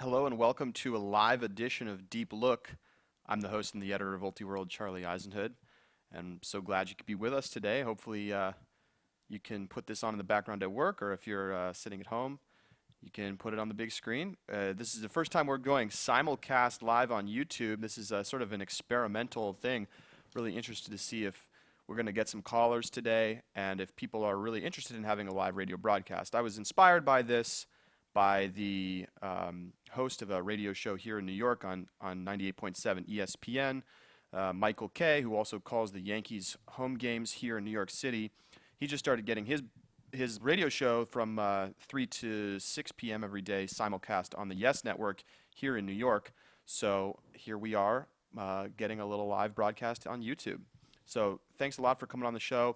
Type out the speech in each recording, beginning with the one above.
Hello and welcome to a live edition of Deep Look. I'm the host and the editor of Ultiworld, Charlie Eisenhood, and I'm so glad you could be with us today. Hopefully, you can put this on in the background at work, or if you're sitting at home, you can put it on the big screen. This is the first time we're going simulcast live on YouTube. This is sort of an experimental thing. Really interested to see if we're going to get some callers today and if people are really interested in having a live radio broadcast. I was inspired by this by the host of a radio show here in New York on 98.7 ESPN, Michael Kay, who also calls the Yankees home games here in New York City. He just started getting his radio show from 3 to 6 p.m. every day, simulcast on the Yes Network here in New York. So here we are getting a little live broadcast on YouTube. So thanks a lot for coming on the show.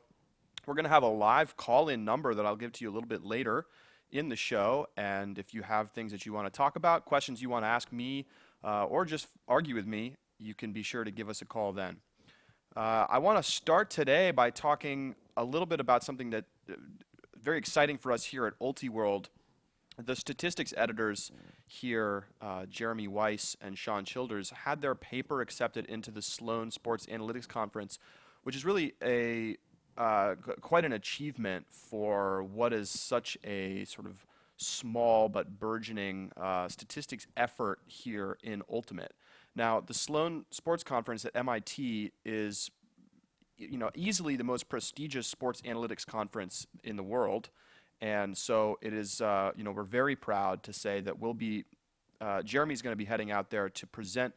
We're going to have a live call-in number that I'll give to you a little bit later in the show, and if you have things that you want to talk about, questions you want to ask me, or just argue with me, you can be sure to give us a call then. I want to start today by talking a little bit about something that very exciting for us here at Ultiworld. The statistics editors here, Jeremy Weiss and Sean Childers, had their paper accepted into the Sloan Sports Analytics Conference, which is really quite an achievement for what is such a sort of small but burgeoning statistics effort here in Ultimate. Now, the Sloan Sports Conference at MIT is, easily the most prestigious sports analytics conference in the world, and so it is. We're very proud to say that Jeremy's going to be heading out there to present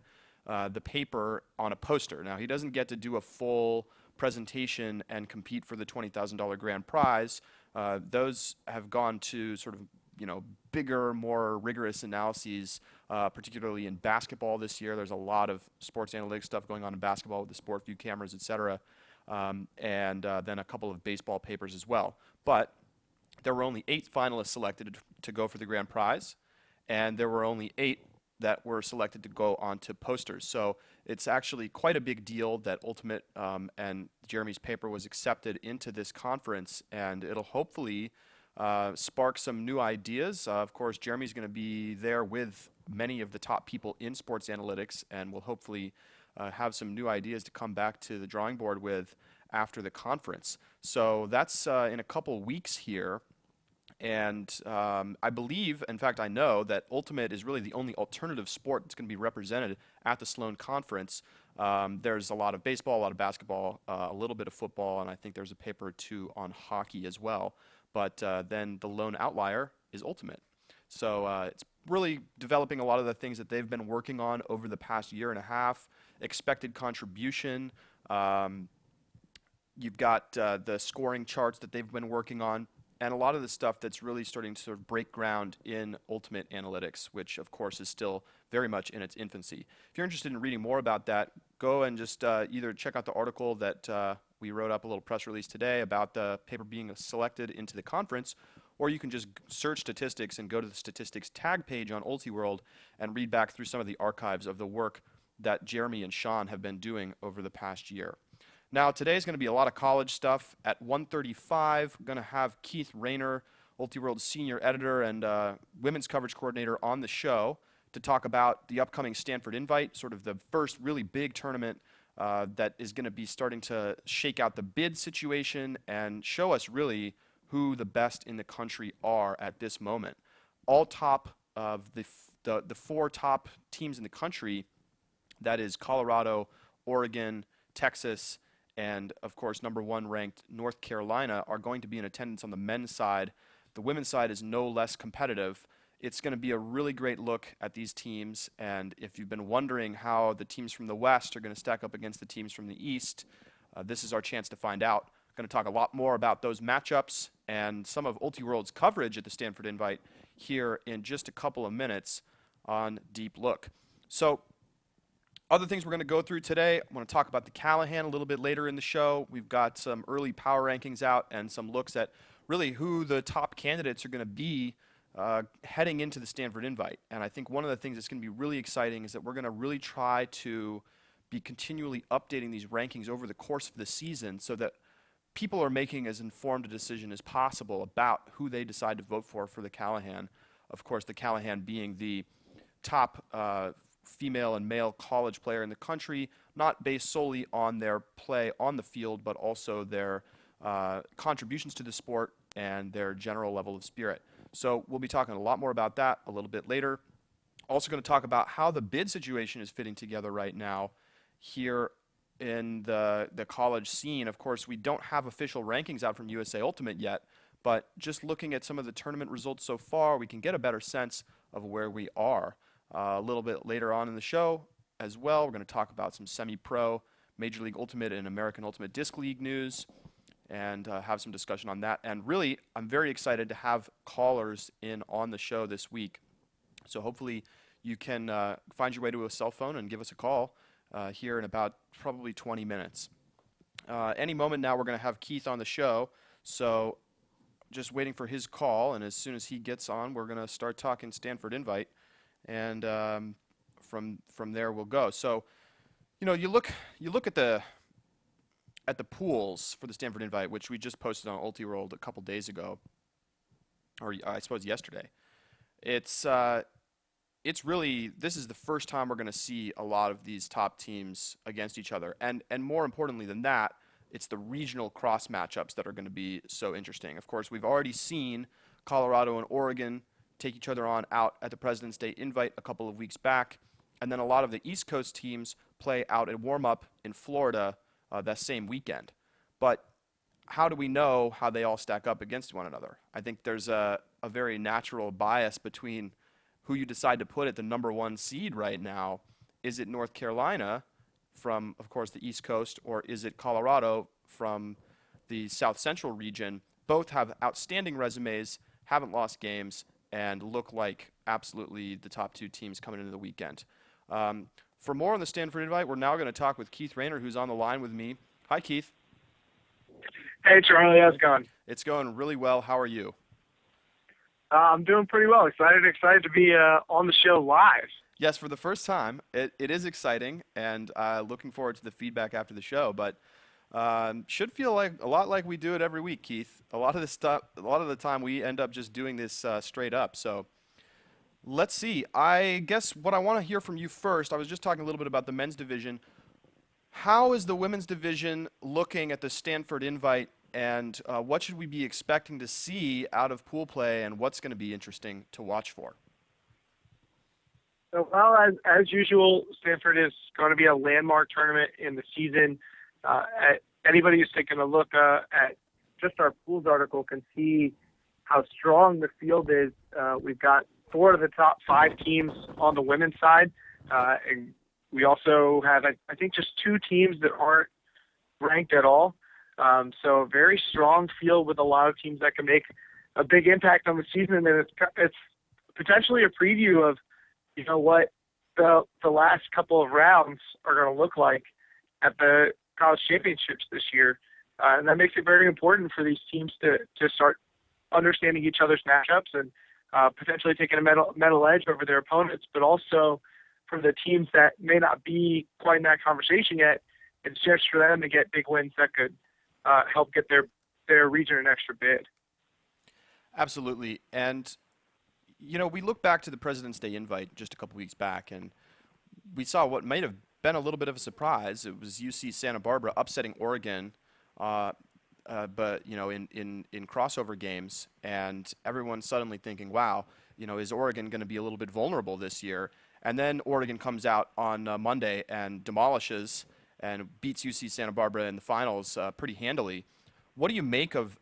the paper on a poster. Now, he doesn't get to do a full presentation and compete for the $20,000 grand prize. Those have gone to sort of, bigger, more rigorous analyses, particularly in basketball this year. There's a lot of sports analytics stuff going on in basketball with the sport view cameras, et cetera, and then a couple of baseball papers as well. But there were only 8 finalists selected to go for the grand prize, and there were only 8 that were selected to go onto posters. So it's actually quite a big deal that Ultimate and Jeremy's paper was accepted into this conference, and it'll hopefully spark some new ideas. Of course, Jeremy's going to be there with many of the top people in sports analytics, and will hopefully have some new ideas to come back to the drawing board with after the conference. So that's in a couple weeks here. And I believe, in fact, I know that Ultimate is really the only alternative sport that's going to be represented at the Sloan Conference. There's a lot of baseball, a lot of basketball, a little bit of football, and I think there's a paper or two on hockey as well. But then the lone outlier is Ultimate. So it's really developing a lot of the things that they've been working on over the past year and a half. Expected contribution. You've got the scoring charts that they've been working on, and a lot of the stuff that's really starting to sort of break ground in Ultimate Analytics, which of course is still very much in its infancy. If you're interested in reading more about that, go and just either check out the article that we wrote up, a little press release today about the paper being selected into the conference, or you can just search statistics and go to the statistics tag page on Ultiworld and read back through some of the archives of the work that Jeremy and Sean have been doing over the past year. Now, today is going to be a lot of college stuff. At 1:35, we're going to have Keith Rayner, Ultiworld's senior editor and women's coverage coordinator, on the show to talk about the upcoming Stanford Invite, sort of the first really big tournament that is going to be starting to shake out the bid situation and show us really who the best in the country are at this moment. All top of the 4 top teams in the country, that is Colorado, Oregon, Texas, and of course number 1 ranked North Carolina, are going to be in attendance on the men's side. The women's side is no less competitive. It's going to be a really great look at these teams, and if you've been wondering how the teams from the West are going to stack up against the teams from the East, this is our chance to find out. I'm going to talk a lot more about those matchups and some of Ultiworld's coverage at the Stanford Invite here in just a couple of minutes on Deep Look. So, other things we're going to go through today, I want to talk about the Callahan a little bit later in the show. We've got some early power rankings out and some looks at really who the top candidates are going to be heading into the Stanford Invite. And I think one of the things that's going to be really exciting is that we're going to really try to be continually updating these rankings over the course of the season so that people are making as informed a decision as possible about who they decide to vote for the Callahan. Of course, the Callahan being the top female and male college player in the country, not based solely on their play on the field, but also their contributions to the sport and their general level of spirit. So we'll be talking a lot more about that a little bit later. Also going to talk about how the bid situation is fitting together right now here in the college scene. Of course, we don't have official rankings out from USA Ultimate yet, but just looking at some of the tournament results so far, we can get a better sense of where we are. A little bit later on in the show as well, we're going to talk about some semi-pro, Major League Ultimate and American Ultimate Disc League news, and have some discussion on that. And really, I'm very excited to have callers in on the show this week. So hopefully you can find your way to a cell phone and give us a call here in about probably 20 minutes. Any moment now, we're going to have Keith on the show. So just waiting for his call, and as soon as he gets on, we're going to start talking Stanford Invite, and from there we'll go. So, you look at the pools for the Stanford Invite, which we just posted on Ultiworld a couple days ago, or I suppose yesterday. It's really, this is the first time we're going to see a lot of these top teams against each other, and more importantly than that, it's the regional cross matchups that are going to be so interesting. Of course, we've already seen Colorado and Oregon take each other on out at the President's Day Invite a couple of weeks back, and then a lot of the East Coast teams play out at warm-up in Florida that same weekend. But how do we know how they all stack up against one another? I think there's a very natural bias between who you decide to put at the number one seed right now. Is it North Carolina from, of course, the East Coast, or is it Colorado from the South Central region? Both have outstanding resumes, haven't lost games, and look like absolutely the top two teams coming into the weekend. For more on the Stanford Invite, we're now going to talk with Keith Rayner, who's on the line with me. Hi, Keith. Hey, Charlie. How's it going? It's going really well. How are you? I'm doing pretty well. Excited to be on the show live. Yes, for the first time. It is exciting, and looking forward to the feedback after the show. But should feel like a lot like we do it every week, Keith. A lot of the time we end up just doing this straight up. So let's see. I guess what I want to hear from you first, I was just talking a little bit about the men's division. How is the women's division looking at the Stanford Invite, and what should we be expecting to see out of pool play, and what's going to be interesting to watch for? So, well, as usual, Stanford is going to be a landmark tournament in the season. Anybody who's taken a look at just our pools article can see how strong the field is. We've got 4 of the top 5 teams on the women's side, and we also have, I think, just 2 teams that aren't ranked at all. So a very strong field with a lot of teams that can make a big impact on the season, and it's potentially a preview of what the last couple of rounds are going to look like at the college championships this year. And that makes it very important for these teams to start understanding each other's matchups and potentially taking a mental edge over their opponents, but also for the teams that may not be quite in that conversation yet, it's just for them to get big wins that could help get their region an extra bid. Absolutely. And we look back to the President's Day Invite just a couple weeks back, and we saw what might have been a little bit of a surprise. It was UC Santa Barbara upsetting Oregon, but in crossover games, and everyone suddenly thinking, wow, is Oregon going to be a little bit vulnerable this year? And then Oregon comes out on Monday and demolishes and beats UC Santa Barbara in the finals pretty handily. What do you make of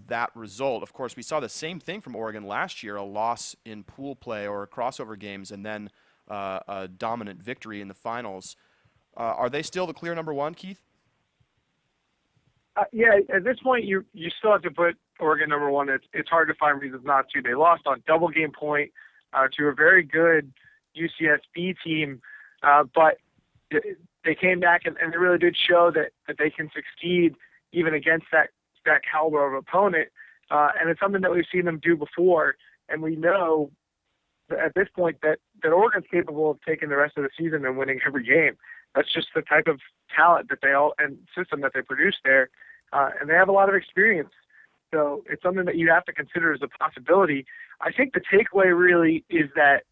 that result? Of course, we saw the same thing from Oregon last year, a loss in pool play or crossover games, and then a dominant victory in the finals. Are they still the clear number one, Keith? Yeah, at this point, you still have to put Oregon number one. It's hard to find reasons not to. They lost on double game point to a very good UCSB team, but they came back and they really did show that they can succeed even against that caliber of opponent. And it's something that we've seen them do before. And we know at this point that Oregon's capable of taking the rest of the season and winning every game. That's just the type of talent that and system that they produce there. And they have a lot of experience. So it's something that you have to consider as a possibility. I think the takeaway really is that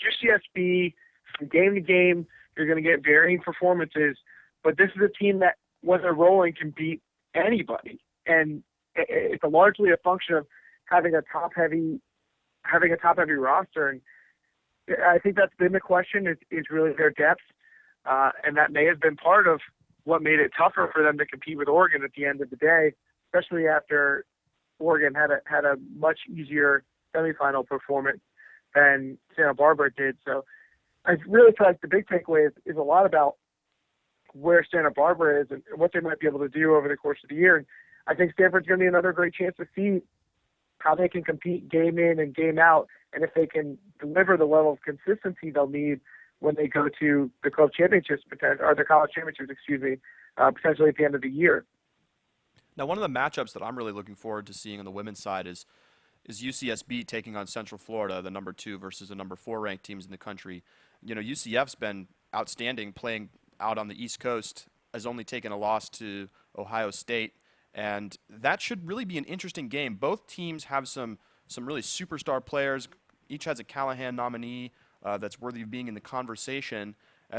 UCSB, from game to game, you're going to get varying performances, but this is a team that, when they're rolling, can beat anybody. And it's largely a function of having a top-heavy roster. And I think that's been the question, is really their depth. And that may have been part of what made it tougher for them to compete with Oregon at the end of the day, especially after Oregon had a much easier semifinal performance than Santa Barbara did. So I really feel like the big takeaway is a lot about where Santa Barbara is and what they might be able to do over the course of the year. And I think Stanford's going to be another great chance to see how they can compete game in and game out, and if they can deliver the level of consistency they'll need when they go to the club championships, or the college championships, potentially at the end of the year. Now, one of the matchups that I'm really looking forward to seeing on the women's side is UCSB taking on Central Florida, the number 2 versus the number 4 ranked teams in the country. You know, UCF's been outstanding playing out on the East Coast, has only taken a loss to Ohio State, and that should really be an interesting game. Both teams have some really superstar players. Each has a Callahan nominee that's worthy of being in the conversation,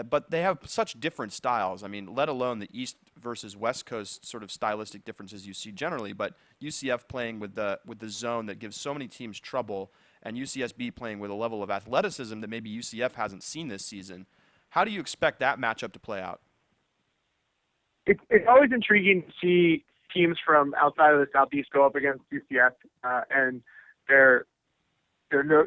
but they have such different styles. I mean, let alone the East versus West Coast sort of stylistic differences you see generally, but UCF playing with the zone that gives so many teams trouble, and UCSB playing with a level of athleticism that maybe UCF hasn't seen this season. How do you expect that matchup to play out? It's always intriguing to see teams from outside of the Southeast go up against UCF and their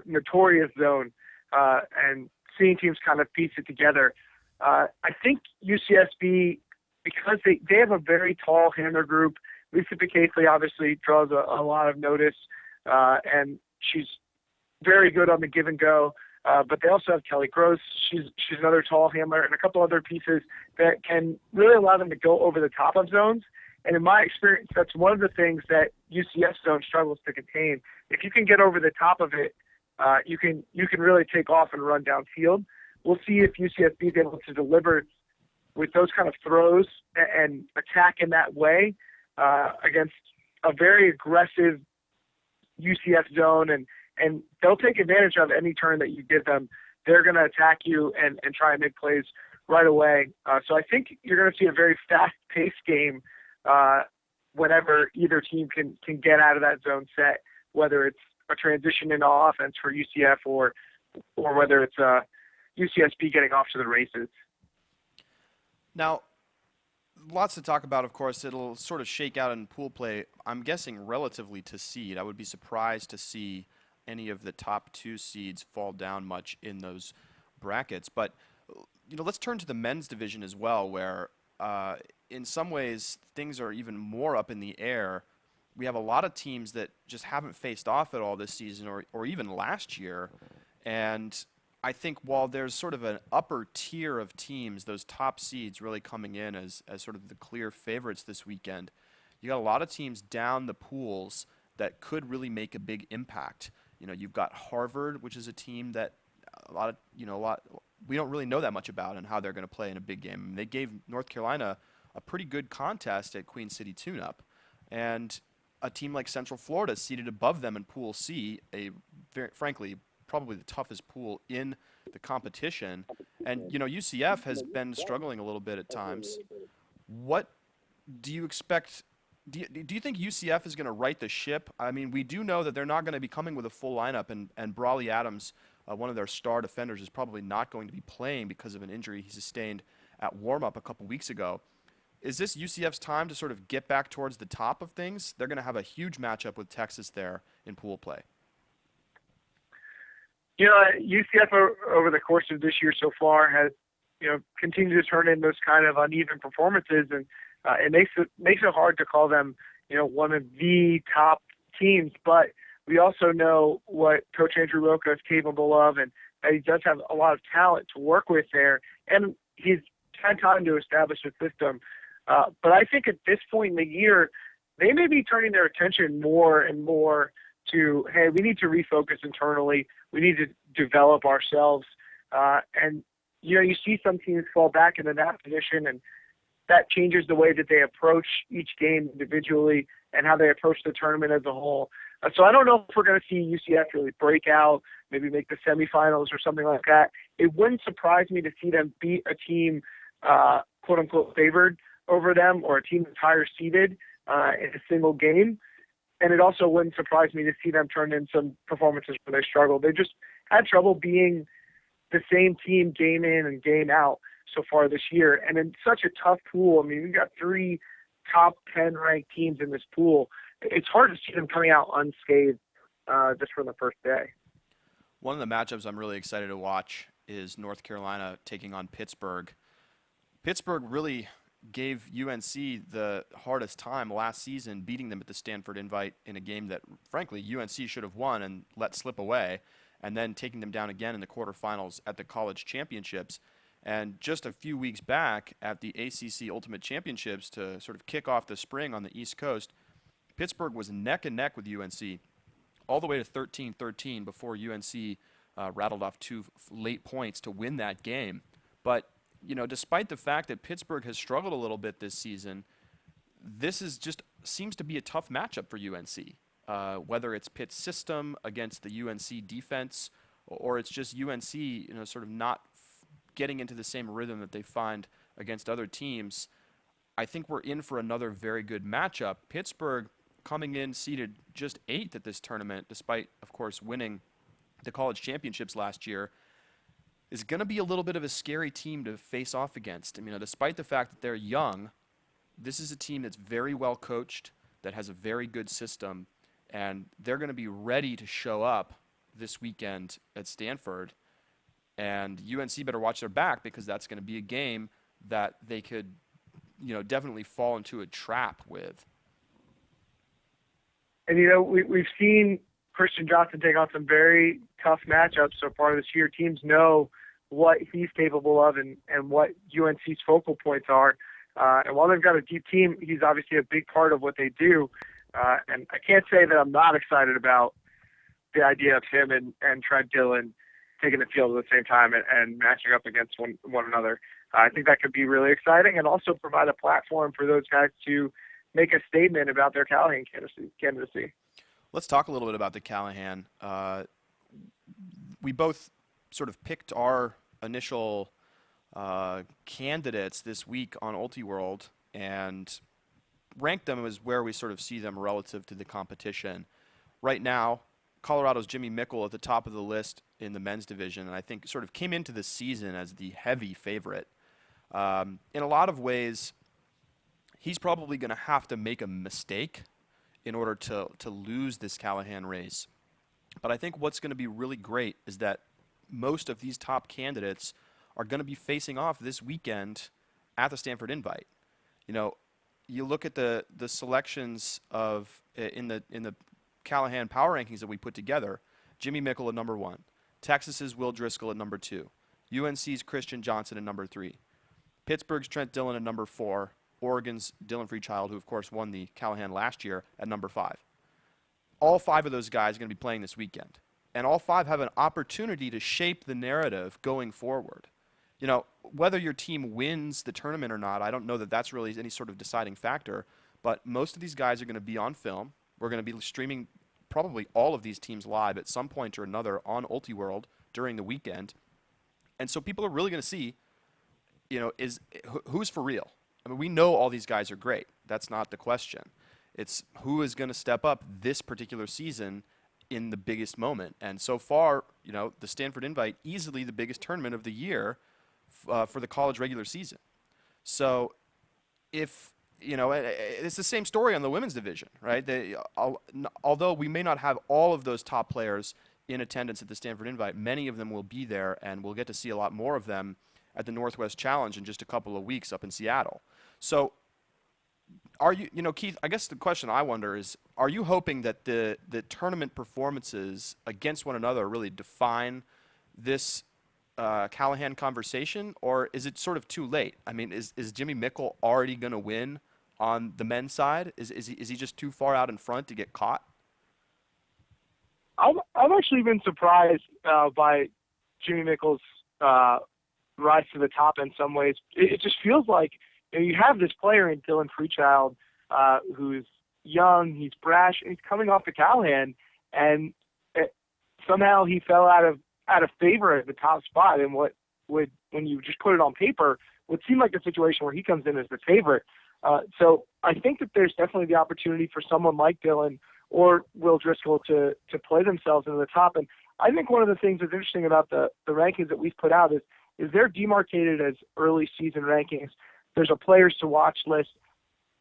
notorious zone, and seeing teams kind of piece it together. I think UCSB, because they have a very tall handler group. Lisa Picasley obviously draws a lot of notice, and she's very good on the give and go. But they also have Kelly Gross. She's another tall handler, and a couple other pieces that can really allow them to go over the top of zones. And in my experience, that's one of the things that UCF zone struggles to contain. If you can get over the top of it, you can really take off and run downfield. We'll see if UCSB is able to deliver with those kind of throws and attack in that way against a very aggressive UCF zone, and they'll take advantage of any turn that you give them. They're going to attack you and try and make plays right away. So I think you're going to see a very fast-paced game whenever either team can get out of that zone set, whether it's a transition into offense for UCF or whether it's UCSB getting off to the races. Now, lots to talk about, of course. It'll sort of shake out in pool play, I'm guessing, relatively to seed. I would be surprised to see any of the top 2 seeds fall down much in those brackets. But, you know, let's turn to the men's division as well, where in some ways things are even more up in the air. We have a lot of teams that just haven't faced off at all this season or even last year. And I think while there's sort of an upper tier of teams, those top seeds really coming in as sort of the clear favorites this weekend, you got a lot of teams down the pools that could really make a big impact. You know, you've got Harvard, which is a team that we don't really know that much about and how they're going to play in a big game. I mean, they gave North Carolina a pretty good contest at Queen City Tune-Up, and a team like Central Florida seated above them in Pool C, frankly, probably the toughest pool in the competition. And, you know, UCF has been struggling a little bit at times. What do you expect? Do you think UCF is going to right the ship? I mean, we do know that they're not going to be coming with a full lineup, and Brawley Adams, one of their star defenders, is probably not going to be playing because of an injury he sustained at warm-up a couple weeks ago. Is this UCF's time to sort of get back towards the top of things? They're going to have a huge matchup with Texas there in pool play. You know, UCF over the course of this year so far has, you know, continued to turn in those kind of uneven performances, and it makes it hard to call them, you know, one of the top teams. But we also know what Coach Andrew Roca is capable of, and that he does have a lot of talent to work with there, and he's had time to establish a system. But I think at this point in the year, they may be turning their attention more and more to, hey, we need to refocus internally. We need to develop ourselves. And, you know, you see some teams fall back into that position, and that changes the way that they approach each game individually and how they approach the tournament as a whole. So I don't know if we're going to see UCF really break out, maybe make the semifinals or something like that. It wouldn't surprise me to see them beat a team, quote unquote, favored over them, or a team that's higher seeded in a single game. And it also wouldn't surprise me to see them turn in some performances where they struggle. They just had trouble being the same team game in and game out so far this year. And in such a tough pool, I mean, we've got 3 top 10 ranked teams in this pool. It's hard to see them coming out unscathed just from the first day. One of the matchups I'm really excited to watch is North Carolina taking on Pittsburgh. Pittsburgh really gave UNC the hardest time last season, beating them at the Stanford Invite in a game that, frankly, UNC should have won and let slip away, and then taking them down again in the quarterfinals at the college championships. And just a few weeks back at the ACC Ultimate Championships, to sort of kick off the spring on the East Coast, Pittsburgh was neck and neck with UNC all the way to 13-13 before UNC rattled off 2 late points to win that game. But despite the fact that Pittsburgh has struggled a little bit this season, this is just seems to be a tough matchup for UNC. Whether it's Pitt's system against the UNC defense, or it's just UNC, sort of not getting into the same rhythm that they find against other teams, I think we're in for another very good matchup. Pittsburgh coming in seeded just 8th at this tournament, despite, of course, winning the college championships last year, is going to be a little bit of a scary team to face off against. I mean, despite the fact that they're young, this is a team that's very well coached, that has a very good system, and they're going to be ready to show up this weekend at Stanford. And UNC better watch their back, because that's going to be a game that they could, definitely fall into a trap with. And, we've seen Christian Johnson take on some very tough matchups so far this year. Teams know what he's capable of and what UNC's focal points are. And while they've got a deep team, he's obviously a big part of what they do. And I can't say that I'm not excited about the idea of him and Trent Dillon taking the field at the same time and matching up against one another. I think that could be really exciting, and also provide a platform for those guys to make a statement about their Callahan candidacy. Let's talk a little bit about the Callahan. We both sort of picked our initial candidates this week on Ultiworld and ranked them as where we sort of see them relative to the competition. Right now, Colorado's Jimmy Mickle at the top of the list in the men's division, and I think sort of came into the season as the heavy favorite. In a lot of ways, he's probably going to have to make a mistake in order to lose this Callahan race. But I think what's going to be really great is that most of these top candidates are going to be facing off this weekend at the Stanford Invite. You look at the selections of in the Callahan power rankings that we put together. Jimmy Mickle at number 1, Texas's Will Driscoll at number 2, UNC's Christian Johnson at number 3, Pittsburgh's Trent Dillon at number 4, Oregon's Dylan Freechild, who of course won the Callahan last year, at number 5. All 5 of those guys are going to be playing this weekend, and all 5 have an opportunity to shape the narrative going forward. Whether your team wins the tournament or not, I don't know that that's really any sort of deciding factor, but most of these guys are going to be on film. We're going to be streaming probably all of these teams live at some point or another on Ultiworld during the weekend. And so people are really going to see, who's for real. I mean, we know all these guys are great. That's not the question. It's who is going to step up this particular season in the biggest moment. And so far, the Stanford Invite, easily the biggest tournament of the year for the college regular season. So if, it's the same story on the women's division, right? Although we may not have all of those top players in attendance at the Stanford Invite, many of them will be there, and we'll get to see a lot more of them at the Northwest Challenge in just a couple of weeks up in Seattle. So are you, Keith, I guess the question I wonder is, are you hoping that the tournament performances against one another really define this Callahan conversation, or is it sort of too late? I mean, is Jimmy Mickle already going to win on the men's side? Is he just too far out in front to get caught? I've actually been surprised by Jimmy Mickle's rise to the top in some ways. It just feels like you have this player in Dylan Freechild who's young, he's brash, and he's coming off the Callahan, and somehow he fell out of favor at the top spot in what would, when you just put it on paper, would seem like a situation where he comes in as the favorite. So I think that there's definitely the opportunity for someone like Dylan or Will Driscoll to play themselves into the top. And I think one of the things that's interesting about the rankings that we've put out is they're demarcated as early season rankings. There's a players to watch list.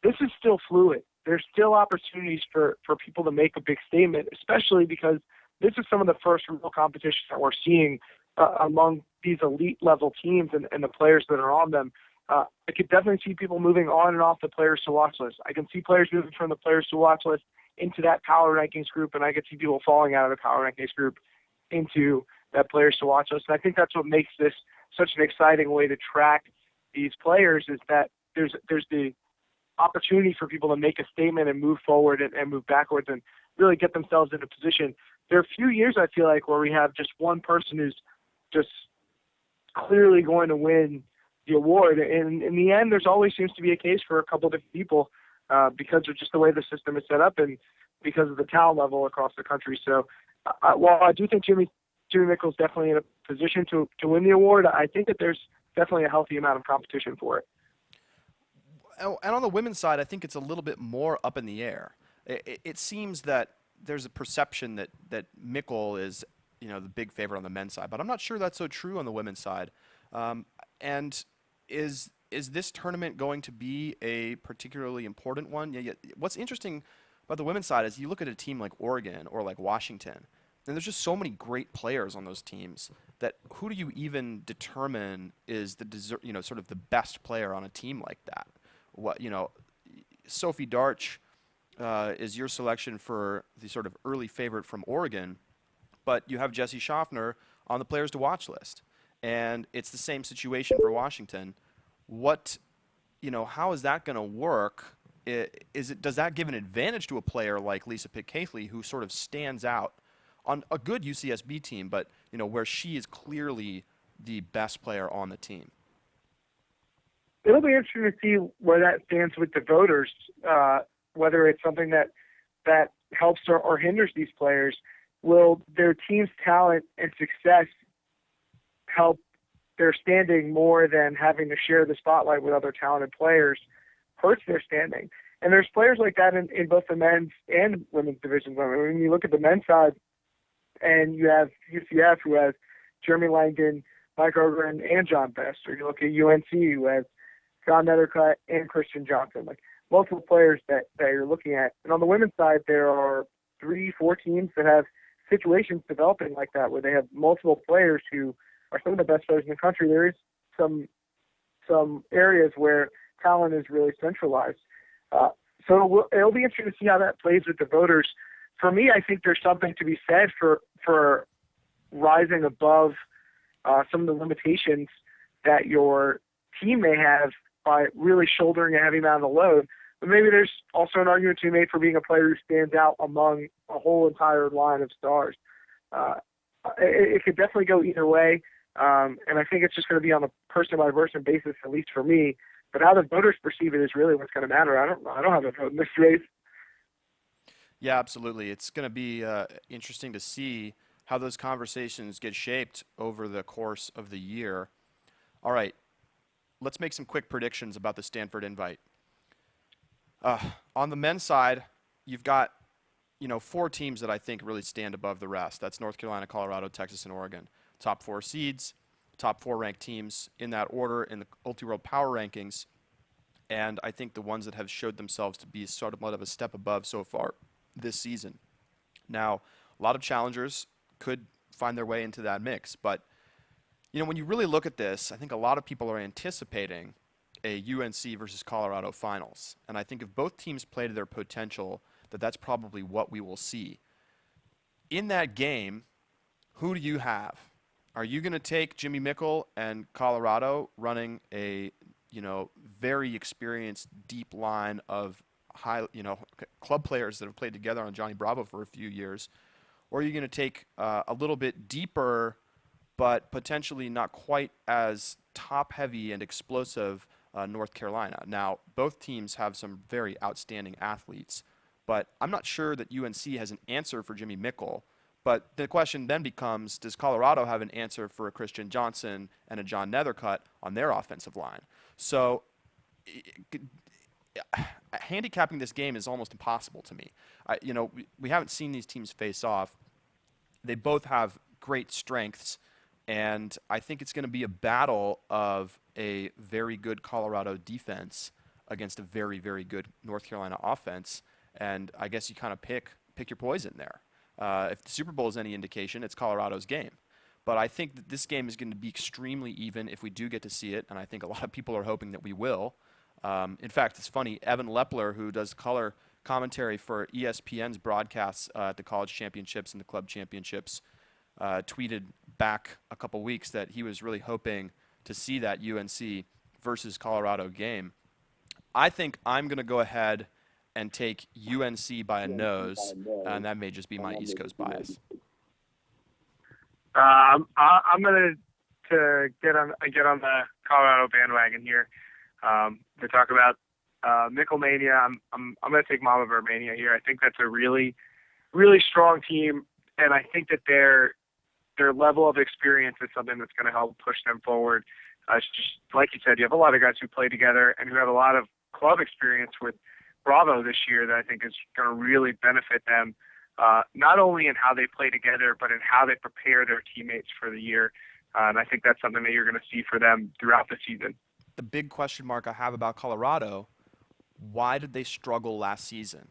This is still fluid. There's still opportunities for people to make a big statement, especially because this is some of the first real competition that we're seeing among these elite level teams and the players that are on them. I could definitely see people moving on and off the players to watch list. I can see players moving from the players to watch list into that power rankings group, and I could see people falling out of the power rankings group into that players to watch list. And I think that's what makes this such an exciting way to track these players, is that there's the opportunity for people to make a statement and move forward and move backwards and really get themselves into position. There are a few years, I feel like, where we have just one person who's just clearly going to win the award. And in the end, there's always seems to be a case for a couple of different people because of just the way the system is set up and because of the talent level across the country. So while I do think Jimmy Mickle's definitely in a position to win the award, I think that there's definitely a healthy amount of competition for it. And on the women's side, I think it's a little bit more up in the air. It seems that there's a perception that Mickle is, the big favorite on the men's side, but I'm not sure that's so true on the women's side. And is this tournament going to be a particularly important one? Yeah. What's interesting about the women's side is you look at a team like Oregon or like Washington, and there's just so many great players on those teams that who do you even determine is sort of the best player on a team like that? Sophie Darch is your selection for the sort of early favorite from Oregon, but you have Jesse Schaffner on the players to watch list. And it's the same situation for Washington. How is that going to work? Does that give an advantage to a player like Lisa Pitt-Caithley, who sort of stands out on a good UCSB team, but where she is clearly the best player on the team? It'll be interesting to see where that stands with the voters, whether it's something that helps or hinders these players. Will their team's talent and success help their standing more than having to share the spotlight with other talented players hurts their standing? And there's players like that in both the men's and women's divisions. I mean, when you look at the men's side, and you have UCF, who has Jeremy Langdon, Mike Ogren, and John Best, or you look at UNC, who has John Nethercutt and Christian Johnson, like multiple players that you're looking at. And on the women's side, there are 3-4 teams that have situations developing like that, where they have multiple players who are some of the best players in the country. There is some areas where talent is really centralized. So it'll be interesting to see how that plays with the voters. For me, I think there's something to be said for rising above some of the limitations that your team may have by really shouldering a heavy amount of load. But maybe there's also an argument to be made for being a player who stands out among a whole entire line of stars. It could definitely go either way, and I think it's just going to be on a person-by-person basis, at least for me. But how the voters perceive it is really what's going to matter. I don't have a vote in this race. Yeah, absolutely. It's going to be interesting to see how those conversations get shaped over the course of the year. All right, let's make some quick predictions about the Stanford invite. On the men's side, you've got 4 teams that I think really stand above the rest. That's North Carolina, Colorado, Texas, and Oregon. Top 4 seeds, top 4 ranked teams in that order in the Ultiworld Power Rankings. And I think the ones that have showed themselves to be sort of a step above so far this season. Now, a lot of challengers could find their way into that mix, but when you really look at this, I think a lot of people are anticipating a UNC versus Colorado finals. And I think if both teams play to their potential, that's probably what we will see. In that game, who do you have? Are you going to take Jimmy Mickle and Colorado running a, very experienced, deep line of high, club players that have played together on Johnny Bravo for a few years? Or are you going to take a little bit deeper, but potentially not quite as top-heavy and explosive North Carolina? Now, both teams have some very outstanding athletes, But I'm not sure that UNC has an answer for Jimmy Mickle. But the question then becomes, does Colorado have an answer for a Christian Johnson and a John Nethercutt on their offensive line? So handicapping this game is almost impossible to me. We haven't seen these teams face off. They both have great strengths, and I think it's going to be a battle of a very good Colorado defense against a very, very good North Carolina offense. And I guess you kind of pick your poison there. If the Super Bowl is any indication, it's Colorado's game. But I think that this game is going to be extremely even if we do get to see it, and I think a lot of people are hoping that we will. In fact, it's funny, Evan Lepler, who does color commentary for ESPN's broadcasts at the college championships and the club championships, tweeted back a couple weeks that he was really hoping to see that UNC versus Colorado game. I think I'm going to go ahead and take UNC by a nose, and that may just be my East Coast bias. I'm going to get on the Colorado bandwagon here. To talk about Mickelmania, I'm going to take Mama Bear Mania here. I think that's a really, really strong team, and I think that their level of experience is something that's going to help push them forward. It's just like you said, you have a lot of guys who play together and who have a lot of club experience with Bravo this year that I think is going to really benefit them, not only in how they play together, but in how they prepare their teammates for the year. And I think that's something that you're going to see for them throughout the season. The big question mark I have about Colorado, why did they struggle last season?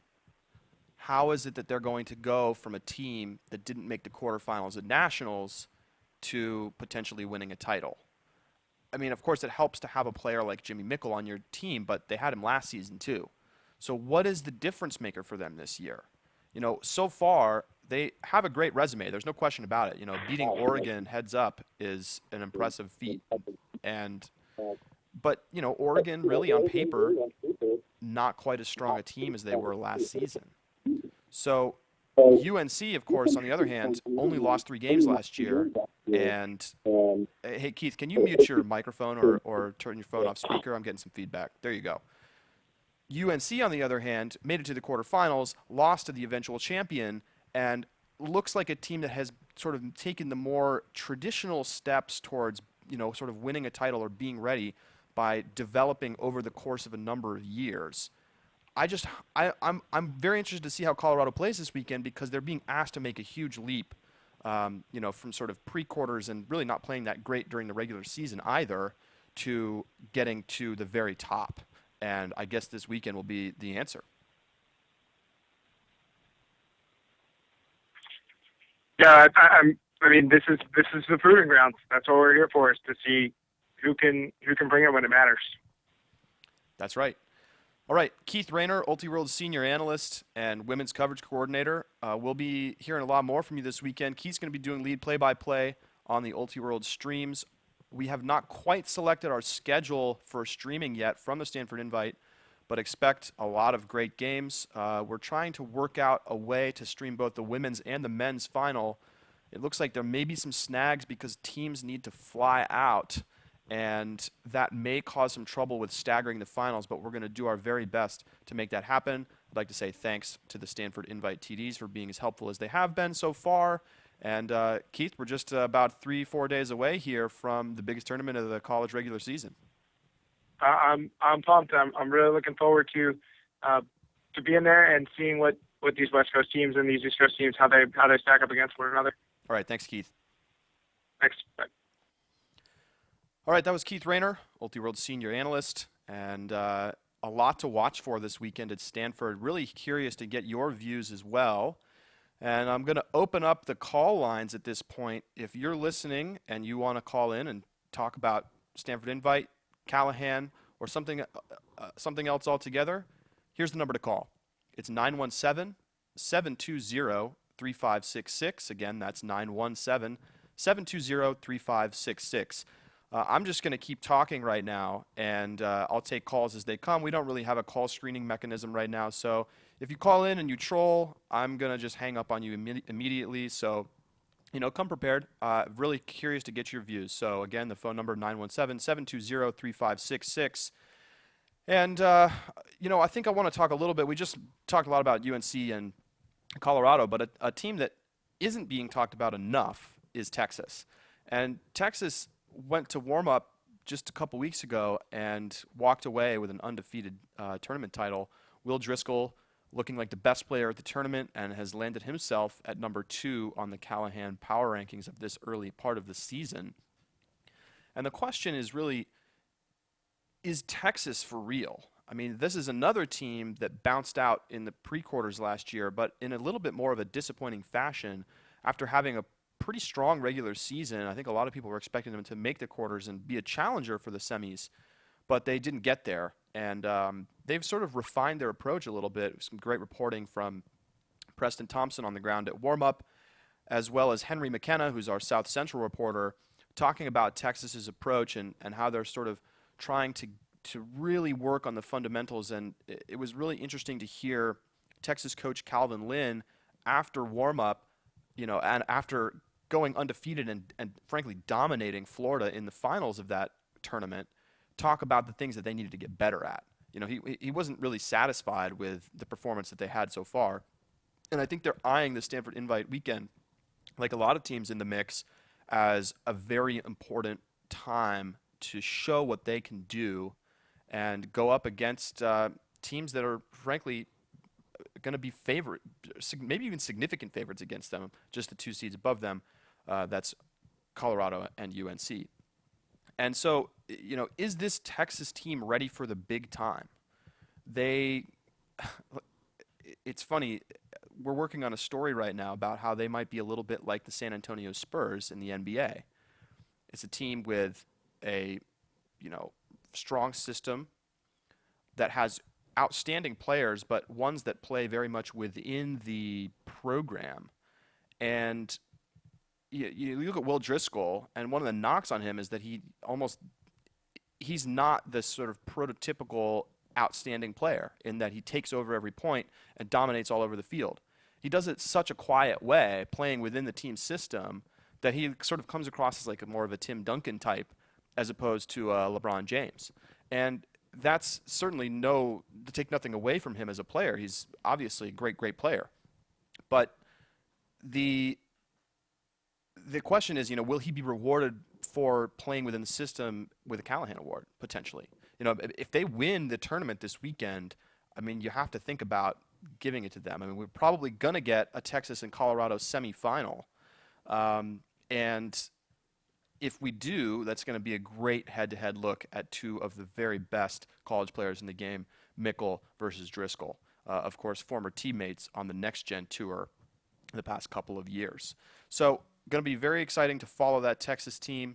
How is it that they're going to go from a team that didn't make the quarterfinals at Nationals to potentially winning a title? I mean, of course, it helps to have a player like Jimmy Mickle on your team, but they had him last season too. So what is the difference maker for them this year? So far, they have a great resume. There's no question about it. Beating Oregon heads up is an impressive feat. But Oregon really on paper, not quite as strong a team as they were last season. So UNC, of course, on the other hand, only lost 3 games last year. And hey, Keith, can you mute your microphone or turn your phone off speaker? I'm getting some feedback. There you go. UNC, on the other hand, made it to the quarterfinals, lost to the eventual champion, and looks like a team that has sort of taken the more traditional steps towards, sort of winning a title or being ready by developing over the course of a number of years. I'm very interested to see how Colorado plays this weekend because they're being asked to make a huge leap, from sort of pre-quarters and really not playing that great during the regular season either to getting to the very top. And I guess this weekend will be the answer. Yeah, I mean, this is the proving grounds. That's what we're here for, is to see who can bring it when it matters. That's right. All right, Keith Rayner, Ultiworld senior analyst and women's coverage coordinator. We'll be hearing a lot more from you this weekend. Keith's going to be doing lead play-by-play on the Ultiworld streams. We have not quite selected our schedule for streaming yet from the Stanford Invite, but expect a lot of great games. We're trying to work out a way to stream both the women's and the men's final. It looks like there may be some snags because teams need to fly out, and that may cause some trouble with staggering the finals, but we're going to do our very best to make that happen. I'd like to say thanks to the Stanford Invite TDs for being as helpful as they have been so far. And Keith, we're just about 3-4 days away here from the biggest tournament of the college regular season. I'm pumped. I'm really looking forward to being there and seeing what these West Coast teams and these East Coast teams how they stack up against one another. All right, thanks, Keith. Thanks. Bye. All right, that was Keith Rayner, Ultiworld senior analyst, and a lot to watch for this weekend at Stanford. Really curious to get your views as well. And I'm going to open up the call lines at this point. If you're listening and you want to call in and talk about Stanford Invite, Callahan, or something else altogether, here's the number to call. It's 917-720-3566. Again, that's 917-720-3566. I'm just going to keep talking right now, and I'll take calls as they come. We don't really have a call screening mechanism right now, so if you call in and you troll, I'm going to just hang up on you immediately. So, come prepared. Really curious to get your views. So, again, the phone number 917-720-3566. And, I think I want to talk a little bit. We just talked a lot about UNC and Colorado, but a team that isn't being talked about enough is Texas. And Texas went to warm up just a couple weeks ago and walked away with an undefeated tournament title. Will Driscoll looking like the best player at the tournament and has landed himself at number 2 on the Callahan power rankings of this early part of the season. And the question is really, is Texas for real? I mean, this is another team that bounced out in the pre-quarters last year, but in a little bit more of a disappointing fashion after having a pretty strong regular season. I think a lot of people were expecting them to make the quarters and be a challenger for the semis, but they didn't get there. And they've sort of refined their approach a little bit. Some great reporting from Preston Thompson on the ground at warm-up, as well as Henry McKenna, who's our South Central reporter, talking about Texas's approach and how they're sort of trying to really work on the fundamentals. And it was really interesting to hear Texas coach Calvin Lynn after warm-up, and after going undefeated and frankly dominating Florida in the finals of that tournament, talk about the things that they needed to get better at. He wasn't really satisfied with the performance that they had so far. And I think they're eyeing the Stanford Invite weekend, like a lot of teams in the mix, as a very important time to show what they can do and go up against teams that are frankly going to be maybe even significant favorites against them, just the 2 seeds above them. That's Colorado and UNC. And so, is this Texas team ready for the big time? It's funny, we're working on a story right now about how they might be a little bit like the San Antonio Spurs in the NBA. It's a team with a, strong system that has outstanding players, but ones that play very much within the program. And you look at Will Driscoll, and one of the knocks on him is that he's not this sort of prototypical outstanding player in that he takes over every point and dominates all over the field. He does it such a quiet way, playing within the team system, that he sort of comes across as like more of a Tim Duncan type as opposed to LeBron James. And that's certainly to take nothing away from him as a player. He's obviously a great, great player. But the question is, will he be rewarded for playing within the system with a Callahan Award, potentially? If they win the tournament this weekend, I mean, you have to think about giving it to them. I mean, we're probably going to get a Texas and Colorado semifinal. And if we do, that's going to be a great head-to-head look at 2 of the very best college players in the game, Mickle versus Driscoll. Of course, former teammates on the Next Gen Tour the past couple of years. So, going to be very exciting to follow that Texas team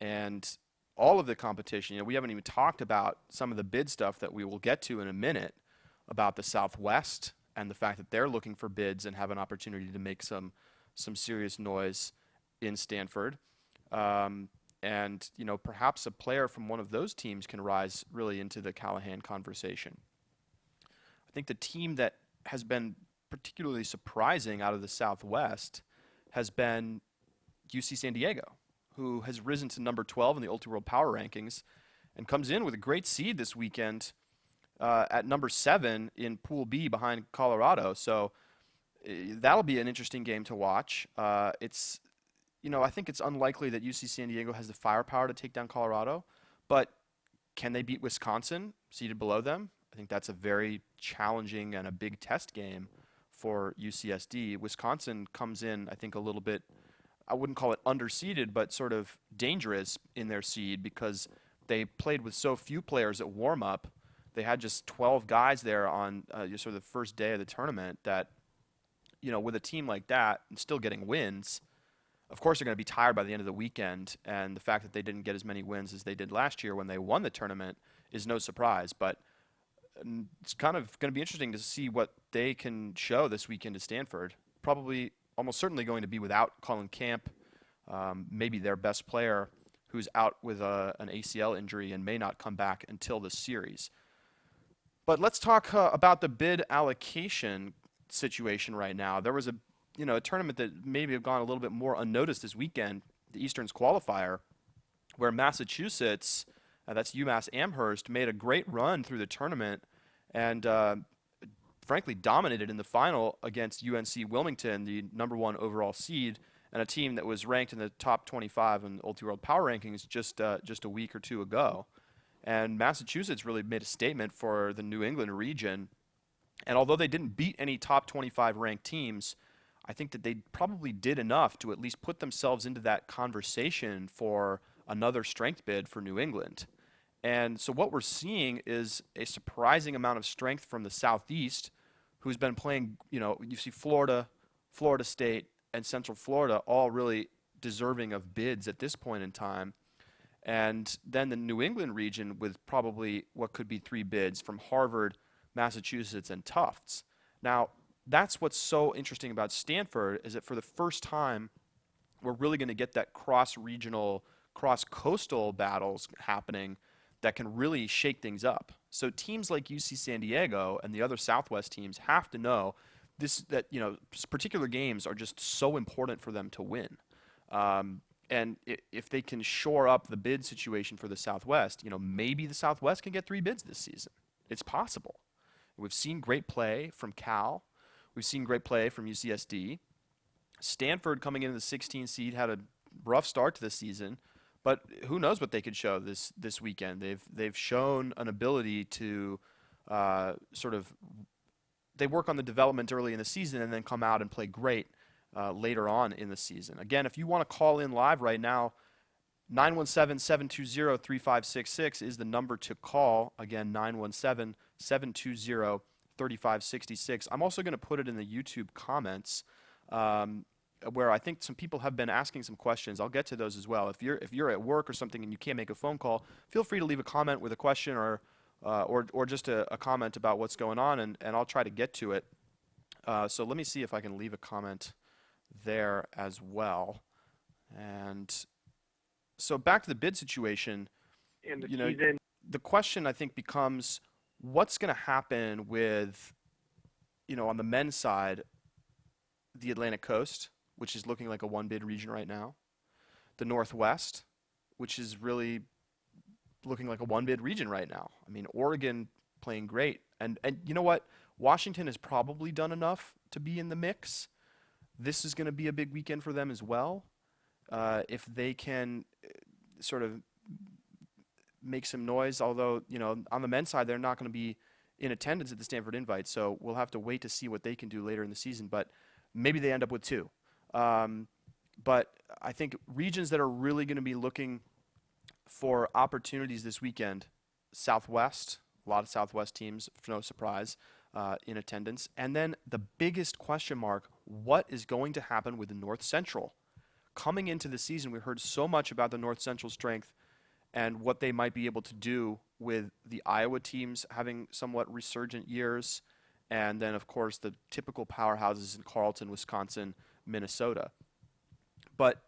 and all of the competition. We haven't even talked about some of the bid stuff that we will get to in a minute about the Southwest and the fact that they're looking for bids and have an opportunity to make some serious noise in Stanford. And perhaps a player from one of those teams can rise really into the Callahan conversation. I think the team that has been particularly surprising out of the Southwest has been UC San Diego, who has risen to number 12 in the Ultiworld Power Rankings and comes in with a great seed this weekend at number 7 in Pool B behind Colorado. So that'll be an interesting game to watch. I think it's unlikely that UC San Diego has the firepower to take down Colorado, but can they beat Wisconsin, seated below them? I think that's a very challenging and a big test game for UCSD. Wisconsin comes in, I think, a little bit, I wouldn't call it underseeded, but sort of dangerous in their seed because they played with so few players at warm-up. They had just 12 guys there on sort of the first day of the tournament that, with a team like that and still getting wins, of course they're going to be tired by the end of the weekend, and the fact that they didn't get as many wins as they did last year when they won the tournament is no surprise. But it's kind of going to be interesting to see what they can show this weekend to Stanford. Probably, almost certainly going to be without Colin Camp, maybe their best player, who's out with an ACL injury and may not come back until the series. But let's talk about the bid allocation situation right now. There was a tournament that maybe have gone a little bit more unnoticed this weekend, the Eastern's qualifier, where Massachusetts that's UMass Amherst, made a great run through the tournament and frankly dominated in the final against UNC Wilmington, the #1 overall seed, and a team that was ranked in the top 25 in Ultiworld Power Rankings just a week or two ago. And Massachusetts really made a statement for the New England region. And although they didn't beat any top 25 ranked teams, I think that they probably did enough to at least put themselves into that conversation for another strength bid for New England. And so what we're seeing is a surprising amount of strength from the Southeast, who's been playing, you see Florida, Florida State, and Central Florida all really deserving of bids at this point in time. And then the New England region with probably what could be 3 bids from Harvard, Massachusetts, and Tufts. Now, that's what's so interesting about Stanford is that for the first time, we're really going to get that cross-regional, cross-coastal battles happening that can really shake things up. So teams like UC San Diego and the other Southwest teams have to know that particular games are just so important for them to win. And if they can shore up the bid situation for the Southwest, maybe the Southwest can get 3 bids this season. It's possible. We've seen great play from Cal. We've seen great play from UCSD. Stanford coming into the 16 seed had a rough start to the season, but who knows what they could show this weekend. They've shown an ability to they work on the development early in the season and then come out and play great later on in the season. Again, if you want to call in live right now, 917-720-3566 is the number to call. Again, 917-720-3566. I'm also going to put it in the YouTube comments where I think some people have been asking some questions. I'll get to those as well. If you're at work or something and you can't make a phone call, feel free to leave a comment with a question or just a comment about what's going on, and I'll try to get to it. So let me see if I can leave a comment there as well. And so back to the bid situation. In the season, the question I think becomes what's going to happen with, on the men's side, the Atlantic Coast, which is looking like a 1-bid region right now, the Northwest, which is really looking like a 1-bid region right now. I mean, Oregon playing great. And you know what? Washington has probably done enough to be in the mix. This is going to be a big weekend for them as well. If they can sort of make some noise, although, on the men's side, they're not going to be in attendance at the Stanford Invite, so we'll have to wait to see what they can do later in the season, but maybe they end up with 2. But I think regions that are really going to be looking for opportunities this weekend, Southwest, a lot of Southwest teams, no surprise, in attendance. And then the biggest question mark, what is going to happen with the North Central? Coming into the season, we heard so much about the North Central strength and what they might be able to do with the Iowa teams having somewhat resurgent years, and then, of course, the typical powerhouses in Carleton, Wisconsin, Minnesota. But,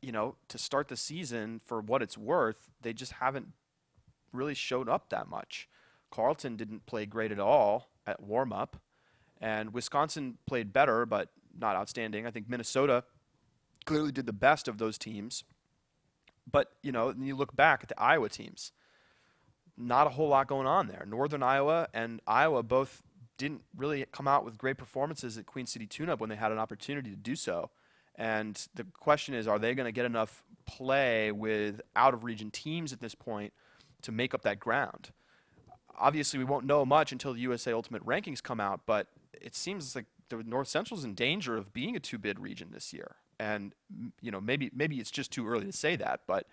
to start the season, for what it's worth, they just haven't really showed up that much. Carleton didn't play great at all at warm-up, and Wisconsin played better, but not outstanding. I think Minnesota clearly did the best of those teams. But, when you look back at the Iowa teams, not a whole lot going on there. Northern Iowa and Iowa both didn't really come out with great performances at Queen City Tune-Up when they had an opportunity to do so. And the question is, are they going to get enough play with out-of-region teams at this point to make up that ground? Obviously, we won't know much until the USA Ultimate rankings come out, but it seems like the North Central's in danger of being a 2-bid region this year. And, maybe it's just too early to say that, but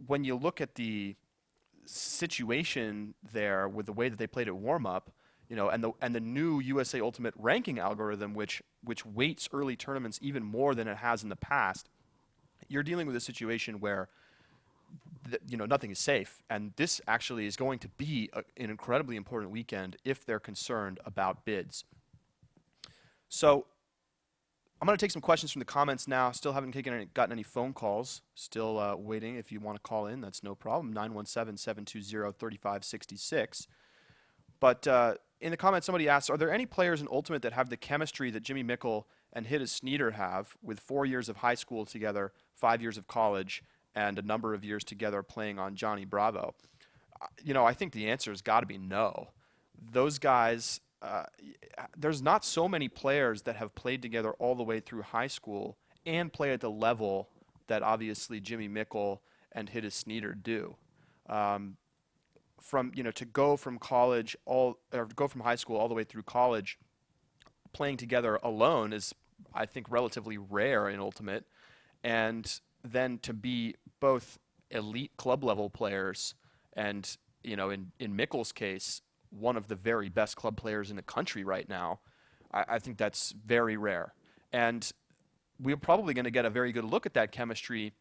when you look at the situation there with the way that they played at warm-up, and the new USA Ultimate ranking algorithm, which weights early tournaments even more than it has in the past, you're dealing with a situation where nothing is safe, and this actually is going to be an incredibly important weekend if they're concerned about bids. So I'm going to take some questions from the comments now. Still haven't gotten any phone calls. Still waiting. If you want to call in, that's no problem. 917-720-3566. But in the comments, somebody asks, are there any players in Ultimate that have the chemistry that Jimmy Mickle and Hiddes Sneeder have with 4 years of high school together, 5 years of college, and a number of years together playing on Johnny Bravo? I think the answer has got to be no. Those guys, there's not so many players that have played together all the way through high school and play at the level that obviously Jimmy Mickle and Hittis Sneeder do. Um, to go from go from high school all the way through college, playing together alone is, I think, relatively rare in Ultimate, and then to be both elite club level players and, in Mickle's case, one of the very best club players in the country right now. I think that's very rare. And we're probably going to get a very good look at that chemistry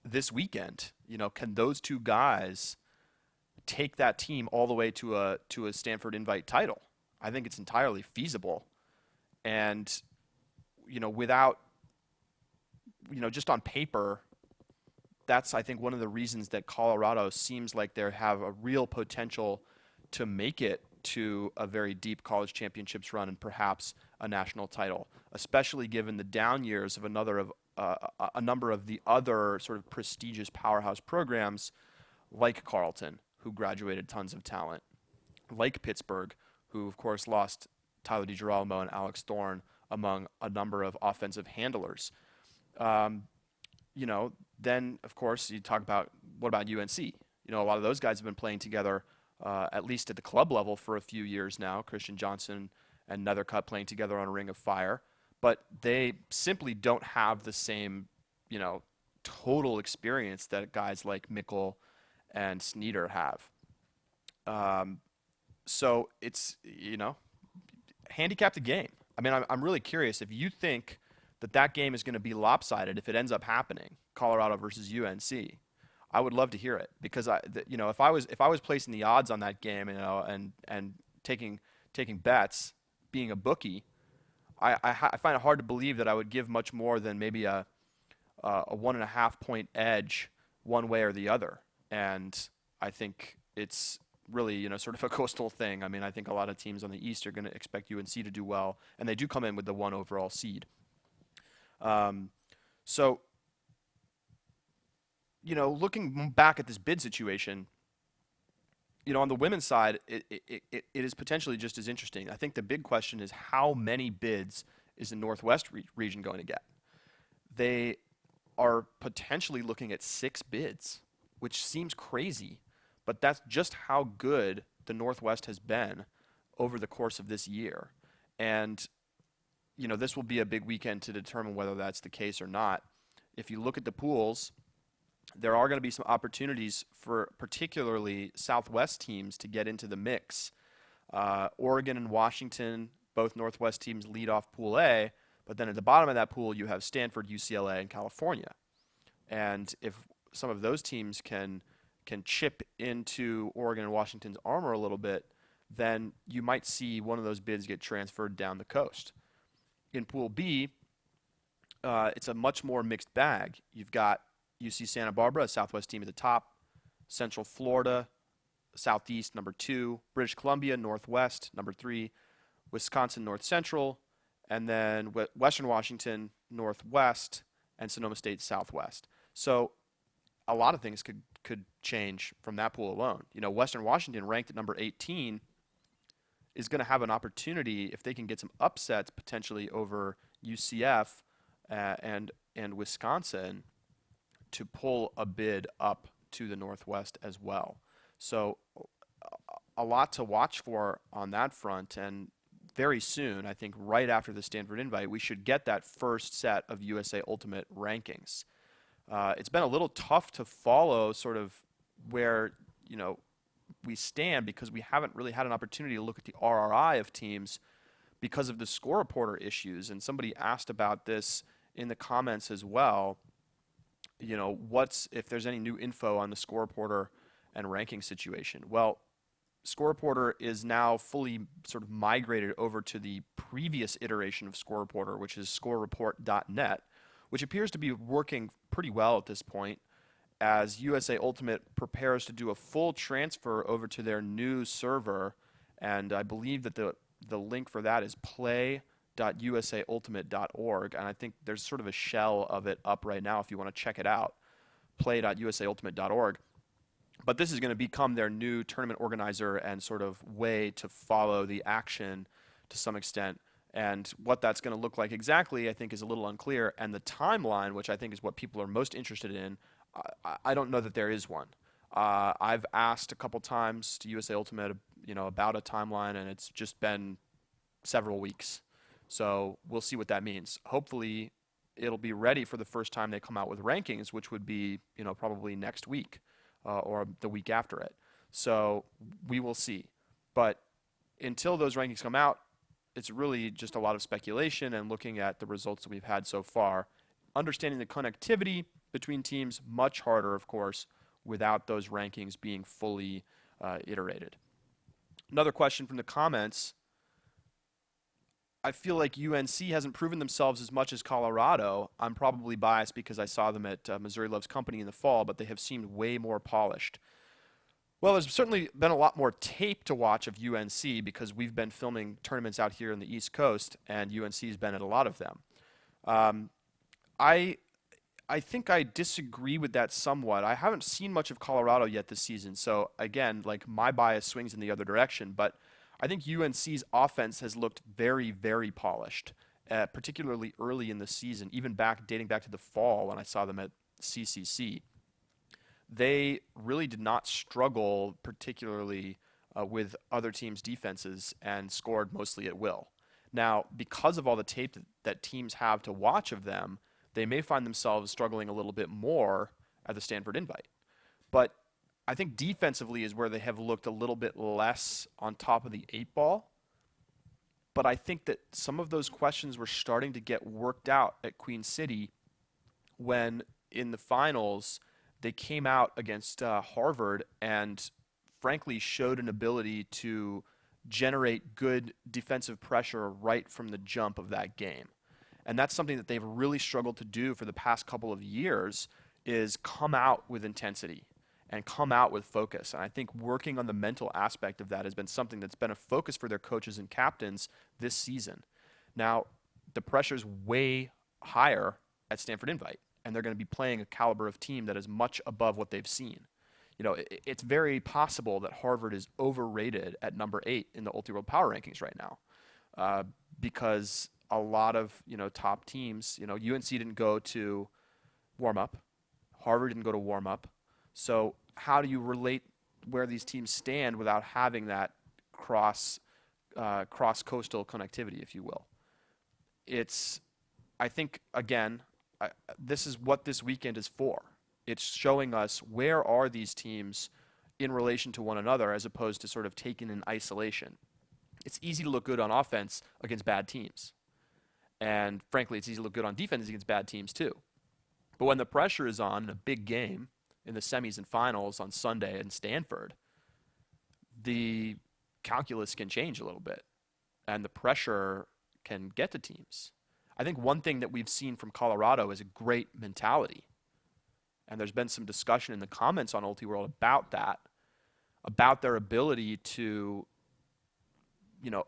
this weekend. Can those two guys take that team all the way to a Stanford Invite title? I think it's entirely feasible. And, without, just on paper, that's, I think, one of the reasons that Colorado seems like they have a real potential to make it to a very deep college championships run and perhaps a national title, especially given the down years of a number of the other sort of prestigious powerhouse programs like Carleton, who graduated tons of talent, like Pittsburgh, who, of course, lost Tyler DiGirolamo and Alex Thorne among a number of offensive handlers. Then, of course, you talk about what about UNC? A lot of those guys have been playing together, at least at the club level, for a few years now. Christian Johnson and Nethercutt playing together on a Ring of Fire. But they simply don't have the same, total experience that guys like Mickle and Sneeder have. So it's, handicap the game. I mean, I'm really curious if you think that game is going to be lopsided if it ends up happening, Colorado versus UNC. I would love to hear it, because if I was placing the odds on that game, and taking bets, being a bookie, I find it hard to believe that I would give much more than maybe a 1.5 point edge one way or the other. And I think it's really, sort of a coastal thing. I mean, I think a lot of teams on the East are going to expect UNC to do well, and they do come in with the 1 overall seed. So, looking back at this bid situation, on the women's side, it is potentially just as interesting. I think the big question is, how many bids is the Northwest region going to get? They are potentially looking at 6 bids, which seems crazy, but that's just how good the Northwest has been over the course of this year. And, this will be a big weekend to determine whether that's the case or not. If you look at the pools, there are going to be some opportunities for particularly Southwest teams to get into the mix. Oregon and Washington, both Northwest teams, lead off Pool A, but then at the bottom of that pool you have Stanford, UCLA, and California. And if some of those teams can chip into Oregon and Washington's armor a little bit, then you might see one of those bids get transferred down the coast. In Pool B, it's a much more mixed bag. You've got UC Santa Barbara, a Southwest team at the top, Central Florida, Southeast, number 2, British Columbia, Northwest, number 3, Wisconsin, North Central, and then Western Washington, Northwest, and Sonoma State, Southwest. So a lot of things could change from that pool alone. Western Washington, ranked at number 18, is going to have an opportunity, if they can get some upsets potentially over UCF and Wisconsin, to pull a bid up to the Northwest as well. So a lot to watch for on that front, and very soon, I think right after the Stanford Invite, we should get that first set of USA Ultimate rankings. It's been a little tough to follow sort of where, we stand, because we haven't really had an opportunity to look at the RRI of teams because of the score reporter issues. And somebody asked about this in the comments as well. If there's any new info on the score reporter and ranking situation. Well, score reporter is now fully sort of migrated over to the previous iteration of score reporter, which is scorereport.net, which appears to be working pretty well at this point, as USA Ultimate prepares to do a full transfer over to their new server. And I believe that the link for that is play.usaultimate.org, and I think there's sort of a shell of it up right now if you want to check it out. play.usaultimate.org. But this is going to become their new tournament organizer and sort of way to follow the action to some extent. And what that's going to look like exactly, I think, is a little unclear. And the timeline, which I think is what people are most interested in, I don't know that there is one. I've asked a couple times to USA Ultimate, about a timeline, and it's just been several weeks. So we'll see what that means. Hopefully, it'll be ready for the first time they come out with rankings, which would be, probably next week or the week after it. So we will see. But until those rankings come out, it's really just a lot of speculation and looking at the results that we've had so far. Understanding the connectivity between teams, much harder, of course, without those rankings being fully iterated. Another question from the comments. I feel like UNC hasn't proven themselves as much as Colorado. I'm probably biased because I saw them at Missouri Loves Company in the fall, but they have seemed way more polished. Well, there's certainly been a lot more tape to watch of UNC because we've been filming tournaments out here in the East Coast, and UNC's been at a lot of them. I think I disagree with that somewhat. I haven't seen much of Colorado yet this season, so again, like my bias swings in the other direction, but I think UNC's offense has looked very, very polished, particularly early in the season, even dating back to the fall when I saw them at CCC. They really did not struggle particularly with other teams' defenses and scored mostly at will. Now, because of all the tape that teams have to watch of them, they may find themselves struggling a little bit more at the Stanford Invite. But I think defensively is where they have looked a little bit less on top of the 8-ball. But I think that some of those questions were starting to get worked out at Queen City when in the finals they came out against Harvard and frankly showed an ability to generate good defensive pressure right from the jump of that game. And that's something that they've really struggled to do for the past couple of years is come out with intensity and come out with focus. And I think working on the mental aspect of that has been something that's been a focus for their coaches and captains this season. Now, the pressure's way higher at Stanford Invite, and they're going to be playing a caliber of team that is much above what they've seen. It's very possible that Harvard is overrated at number 8 in the Ultiworld Power Rankings right now because a lot of top teams, UNC didn't go to warm up, Harvard didn't go to warm up. So how do you relate where these teams stand without having that cross coastal connectivity, if you will? I think again, this is what this weekend is for. It's showing us where are these teams in relation to one another as opposed to sort of taken in isolation. It's easy to look good on offense against bad teams. And frankly, it's easy to look good on defense against bad teams too. But when the pressure is on in a big game in the semis and finals on Sunday in Stanford, the calculus can change a little bit and the pressure can get to teams. I think one thing that we've seen from Colorado is a great mentality. And there's been some discussion in the comments on Ultiworld about that, about their ability to,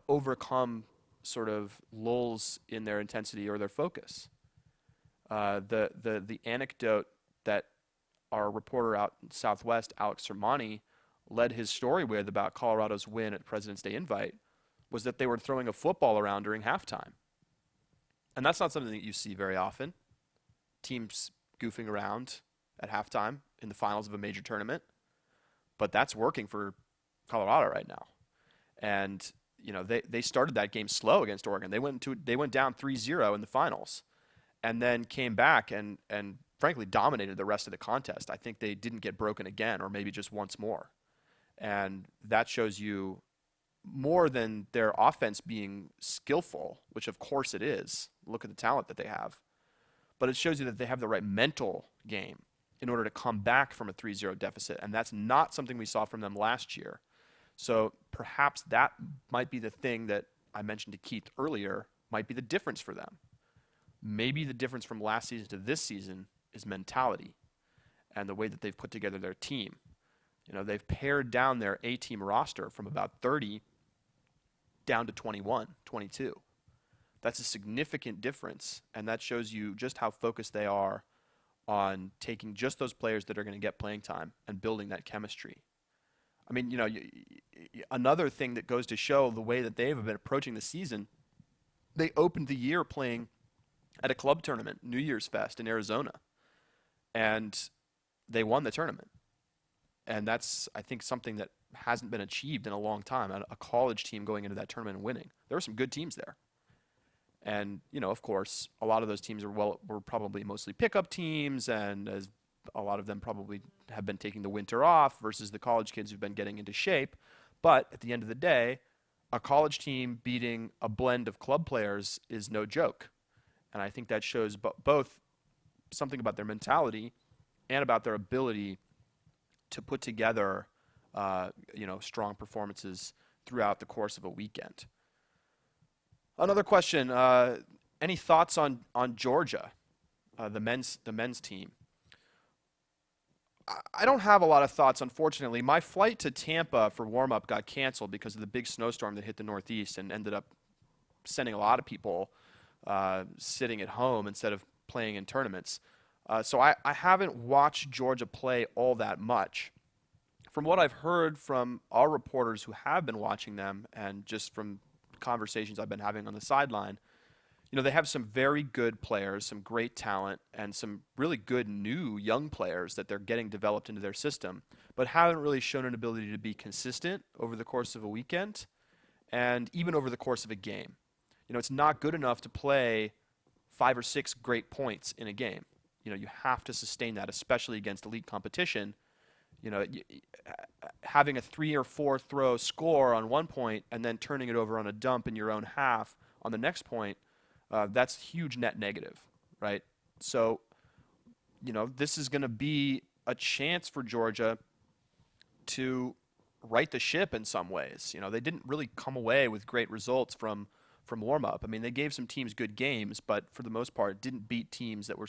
overcome sort of lulls in their intensity or their focus. The anecdote that our reporter out in Southwest, Alex Sermani, led his story with about Colorado's win at President's Day Invite was that they were throwing a football around during halftime. And that's not something that you see very often. Teams goofing around at halftime in the finals of a major tournament. But that's working for Colorado right now. And they started that game slow against Oregon. They went down 3-0 in the finals and then came back and frankly dominated the rest of the contest. I think they didn't get broken again or maybe just once more. And that shows you more than their offense being skillful, which of course it is. Look at the talent that they have. But it shows you that they have the right mental game in order to come back from a 3-0 deficit. And that's not something we saw from them last year. So perhaps that might be the thing that I mentioned to Keith earlier, might be the difference for them. Maybe the difference from last season to this season is mentality and the way that they've put together their team. They've pared down their A-team roster from about 30 down to 21, 22. That's a significant difference, and that shows you just how focused they are on taking just those players that are going to get playing time and building that chemistry. I mean, another thing that goes to show the way that they've been approaching the season, they opened the year playing at a club tournament, New Year's Fest in Arizona, and they won the tournament. And that's, I think, something that hasn't been achieved in a long time. A college team going into that tournament and winning. There were some good teams there. And, of course, a lot of those teams were probably mostly pickup teams, and as a lot of them probably have been taking the winter off versus the college kids who've been getting into shape. But at the end of the day, a college team beating a blend of club players is no joke. And I think that shows both something about their mentality and about their ability to put together, strong performances throughout the course of a weekend. Another question: any thoughts on Georgia, the men's team? I don't have a lot of thoughts, unfortunately. My flight to Tampa for warm-up got canceled because of the big snowstorm that hit the Northeast and ended up sending a lot of people sitting at home instead of playing in tournaments. So I haven't watched Georgia play all that much. From what I've heard from our reporters who have been watching them and just from conversations I've been having on the sideline, they have some very good players, some great talent, and some really good new young players that they're getting developed into their system, but haven't really shown an ability to be consistent over the course of a weekend and even over the course of a game. It's not good enough to play 5 or 6 great points in a game. You have to sustain that, especially against elite competition. Having a 3 or 4 throw score on one point and then turning it over on a dump in your own half on the next point, that's huge net negative, right? So, this is going to be a chance for Georgia to right the ship in some ways. They didn't really come away with great results from warm-up. I mean, they gave some teams good games, but for the most part, didn't beat teams that were,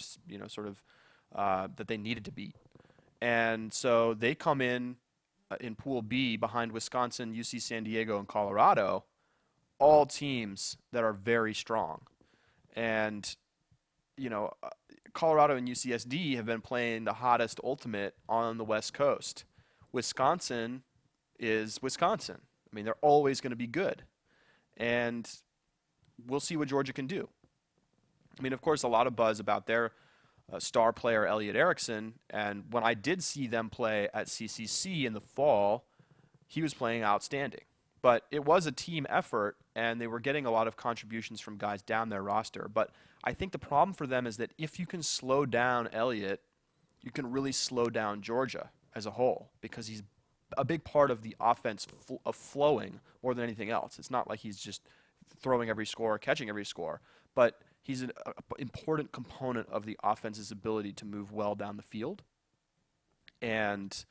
that they needed to beat. And so they come in Pool B behind Wisconsin, UC San Diego, and Colorado, all teams that are very strong. And, Colorado and UCSD have been playing the hottest ultimate on the West Coast. Wisconsin is Wisconsin. I mean, they're always going to be good. And we'll see what Georgia can do. I mean, of course, a lot of buzz about their star player, Elliot Erickson. And when I did see them play at CCC in the fall, he was playing outstanding. But it was a team effort, and they were getting a lot of contributions from guys down their roster. But I think the problem for them is that if you can slow down Elliott, you can really slow down Georgia as a whole, because he's a big part of the offense of flowing more than anything else. It's not like he's just throwing every score, catching every score, but he's an important component of the offense's ability to move well down the field. And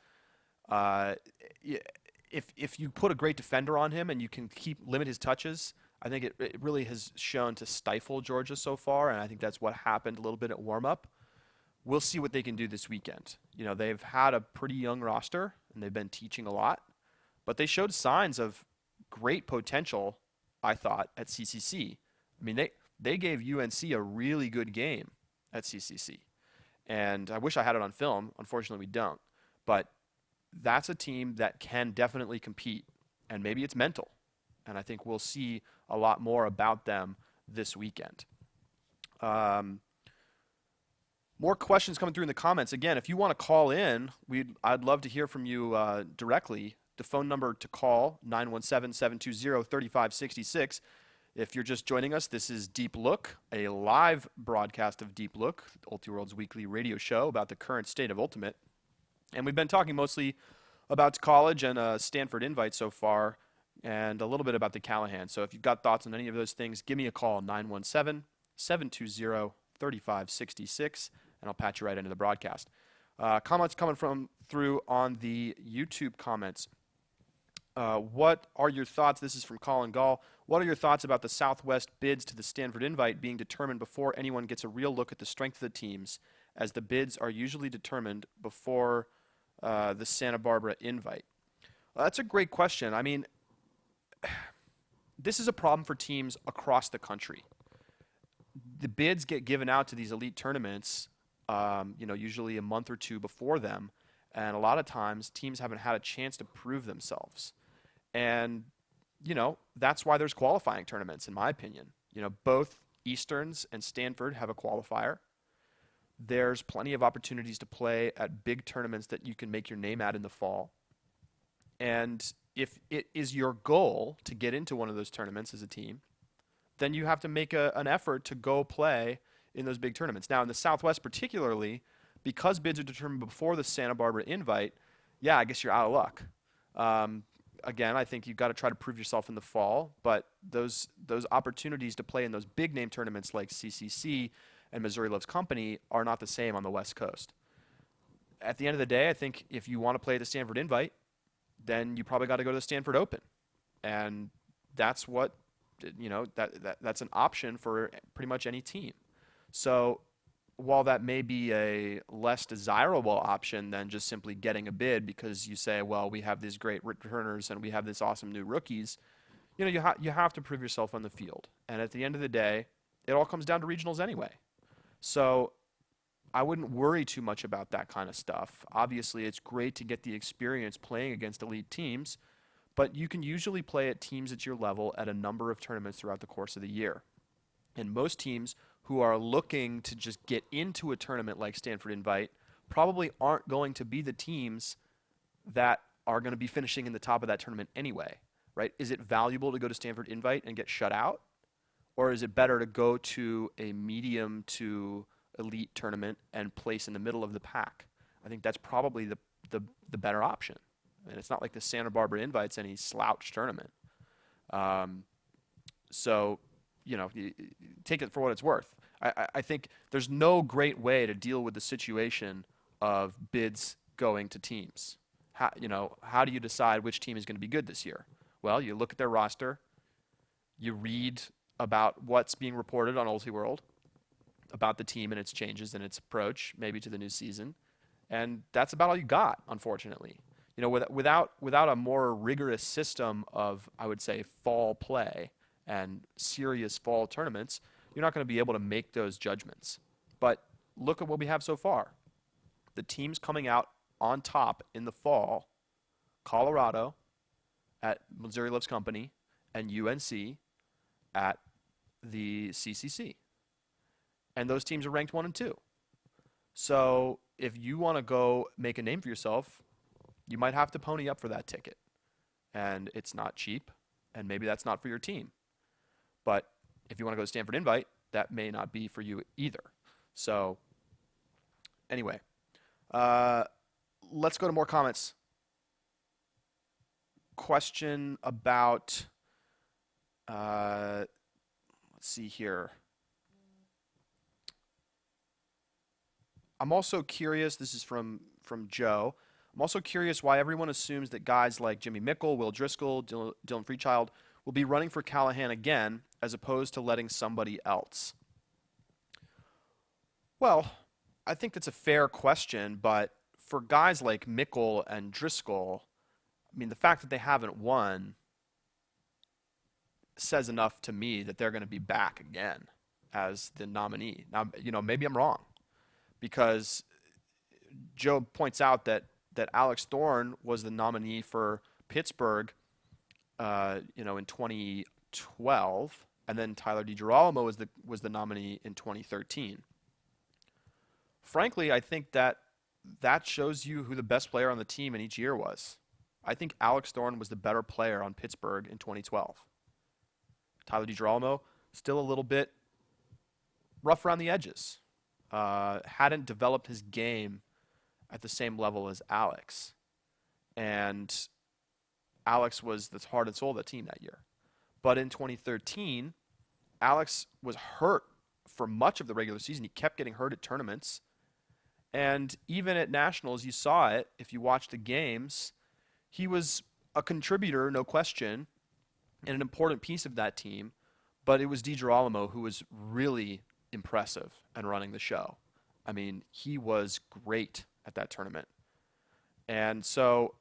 if you put a great defender on him and you can limit his touches, I think it really has shown to stifle Georgia so far, and I think that's what happened a little bit at warm-up. We'll see what they can do this weekend. They've had a pretty young roster, and they've been teaching a lot, but they showed signs of great potential, I thought, at CCC. I mean, they gave UNC a really good game at CCC, and I wish I had it on film. Unfortunately, we don't. But that's a team that can definitely compete, and maybe it's mental. And I think we'll see a lot more about them this weekend. More questions coming through in the comments. Again, if you want to call in, I'd love to hear from you directly. The phone number to call, 917-720-3566. If you're just joining us, this is Deep Look, a live broadcast of Deep Look, Ultiworld's weekly radio show about the current state of Ultimate. And we've been talking mostly about college and Stanford invite so far, and a little bit about the Callahan. So if you've got thoughts on any of those things, give me a call, 917-720-3566, and I'll patch you right into the broadcast. Comments coming through on the YouTube comments. What are your thoughts? This is from Colin Gall. What are your thoughts about the Southwest bids to the Stanford invite being determined before anyone gets a real look at the strength of the teams, as the bids are usually determined before the Santa Barbara invite? That's a great question. I mean, this is a problem for teams across the country. The bids get given out to these elite tournaments usually a month or two before them. And a lot of times teams haven't had a chance to prove themselves. And, that's why there's qualifying tournaments, in my opinion. Both Easterns and Stanford have a qualifier. There's plenty of opportunities to play at big tournaments that you can make your name at in the fall. And if it is your goal to get into one of those tournaments as a team, then you have to make an effort to go play in those big tournaments. Now, in the Southwest particularly, because bids are determined before the Santa Barbara invite, yeah, I guess you're out of luck. Again, I think you've got to try to prove yourself in the fall, but those opportunities to play in those big name tournaments like CCC and Missouri Loves Company are not the same on the West Coast. At the end of the day, I think if you want to play at the Stanford invite, then you probably got to go to the Stanford Open. And that's what, that's an option for pretty much any team. So while that may be a less desirable option than just simply getting a bid because you say, well, we have these great returners and we have this awesome new rookies, you have to prove yourself on the field. And at the end of the day, it all comes down to regionals anyway. So I wouldn't worry too much about that kind of stuff. Obviously, it's great to get the experience playing against elite teams, but you can usually play at teams at your level at a number of tournaments throughout the course of the year. And most teams who are looking to just get into a tournament like Stanford Invite probably aren't going to be the teams that are going to be finishing in the top of that tournament anyway, right? Is it valuable to go to Stanford Invite and get shut out? Or is it better to go to a medium to elite tournament and place in the middle of the pack? I think that's probably the better option. And it's not like the Santa Barbara Invite's any slouch tournament. So, take it for what it's worth. I think there's no great way to deal with the situation of bids going to teams. How do you decide which team is going to be good this year? Well, you look at their roster, you read about what's being reported on Ultiworld, about the team and its changes and its approach, maybe to the new season, and that's about all you got, unfortunately. Without a more rigorous system of, I would say, fall play and serious fall tournaments, you're not going to be able to make those judgments. But look at what we have so far. The teams coming out on top in the fall, Colorado at Missouri Loves Company and UNC at the CCC. And those teams are ranked 1 and 2. So if you want to go make a name for yourself, you might have to pony up for that ticket. And it's not cheap, and maybe that's not for your team. But if you want to go to Stanford Invite, that may not be for you either. So anyway, let's go to more comments. Question about, let's see here. I'm also curious, this is from Joe. I'm also curious why everyone assumes that guys like Jimmy Mickle, Will Driscoll, Dylan Freechild will be running for Callahan again as opposed to letting somebody else. Well, I think that's a fair question, but for guys like Mickle and Driscoll, I mean, the fact that they haven't won says enough to me that they're going to be back again as the nominee. Now, maybe I'm wrong, because Joe points out that Alex Thorne was the nominee for Pittsburgh, in 2012, and then Tyler DiGirolamo was the nominee in 2013. Frankly, I think that shows you who the best player on the team in each year was. I think Alex Thorne was the better player on Pittsburgh in 2012. Tyler DiGirolamo, still a little bit rough around the edges. Hadn't developed his game at the same level as Alex. And Alex was the heart and soul of the team that year. But in 2013, Alex was hurt for much of the regular season. He kept getting hurt at tournaments. And even at Nationals, you saw it. If you watched the games, he was a contributor, no question, and an important piece of that team. But it was DiGirolamo who was really impressive and running the show. I mean, he was great at that tournament. And so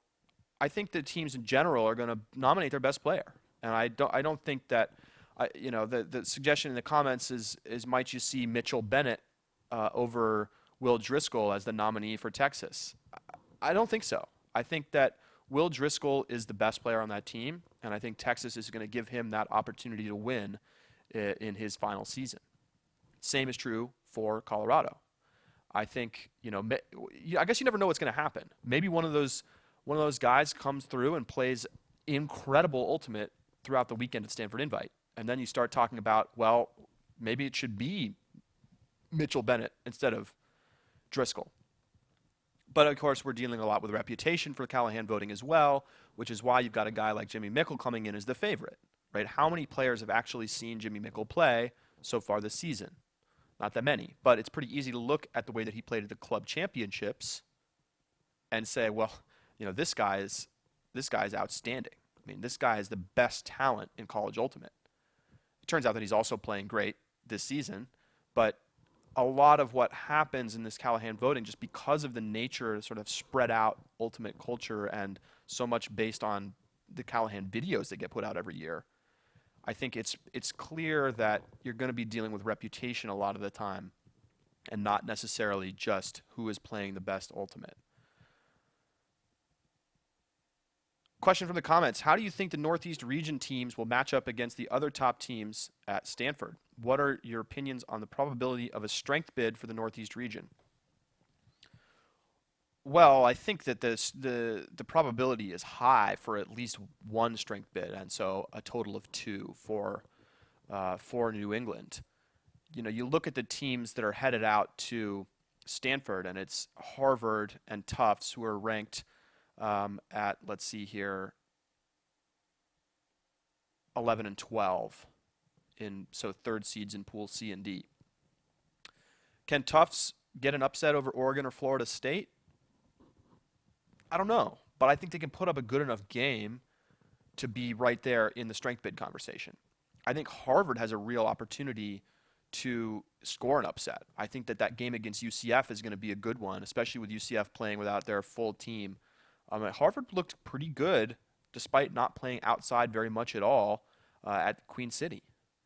I think the teams in general are going to nominate their best player. And I don't think that, the suggestion in the comments is might you see Mitchell Bennett over Will Driscoll as the nominee for Texas. I don't think so. I think that Will Driscoll is the best player on that team, and I think Texas is going to give him that opportunity to win in his final season. Same is true for Colorado. I think, I guess you never know what's going to happen. Maybe one of those guys comes through and plays incredible ultimate throughout the weekend at Stanford Invite. And then you start talking about, well, maybe it should be Mitchell Bennett instead of Driscoll. But of course, we're dealing a lot with reputation for Callahan voting as well, which is why you've got a guy like Jimmy Mickle coming in as the favorite, right? How many players have actually seen Jimmy Mickle play so far this season? Not that many, but it's pretty easy to look at the way that he played at the club championships and say, well, this guy is outstanding. I mean, this guy is the best talent in college ultimate. It turns out that he's also playing great this season, but a lot of what happens in this Callahan voting, just because of the nature of sort of spread out ultimate culture and so much based on the Callahan videos that get put out every year, I think it's clear that you're going to be dealing with reputation a lot of the time and not necessarily just who is playing the best ultimate. Question from the comments. How do you think the Northeast region teams will match up against the other top teams at Stanford? What are your opinions on the probability of a strength bid for the Northeast region? Well, I think that the probability is high for at least one strength bid, and so a total of two for New England. You look at the teams that are headed out to Stanford, and it's Harvard and Tufts who are ranked at, let's see here, 11 and 12, so third seeds in Pool C and D. Can Tufts get an upset over Oregon or Florida State? I don't know, but I think they can put up a good enough game to be right there in the strength bid conversation. I think Harvard has a real opportunity to score an upset. I think that game against UCF is going to be a good one, especially with UCF playing without their full team. Harvard looked pretty good despite not playing outside very much at all at Queen City.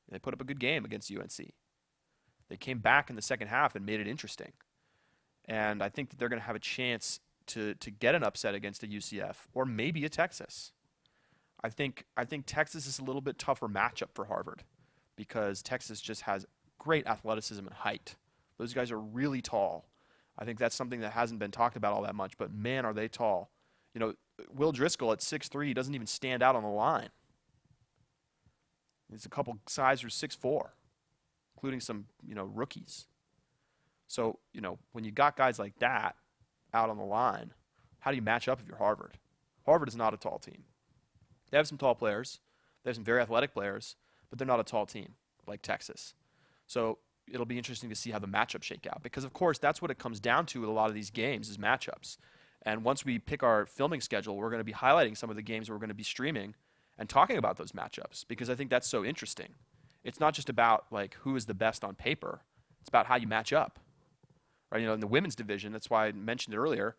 They put up a good game against UNC. They came back in the second half and made it interesting. And I think that they're going to have a chance to get an upset against a UCF or maybe a Texas. I think Texas is a little bit tougher matchup for Harvard because Texas just has great athleticism and height. Those guys are really tall. I think that's something that hasn't been talked about all that much, but man, are they tall. Will Driscoll at 6'3", doesn't even stand out on the line. There's a couple guys who are 6'4", including some, rookies. So, when you got guys like that out on the line, how do you match up if you're Harvard? Harvard is not a tall team. They have some tall players. They have some very athletic players, but they're not a tall team like Texas. So it'll be interesting to see how the matchups shake out because, of course, that's what it comes down to with a lot of these games is matchups. And once we pick our filming schedule, we're going to be highlighting some of the games we're going to be streaming and talking about those matchups because I think that's so interesting. It's not just about who is the best on paper. It's about how you match up. Right? In the women's division, that's why I mentioned it earlier,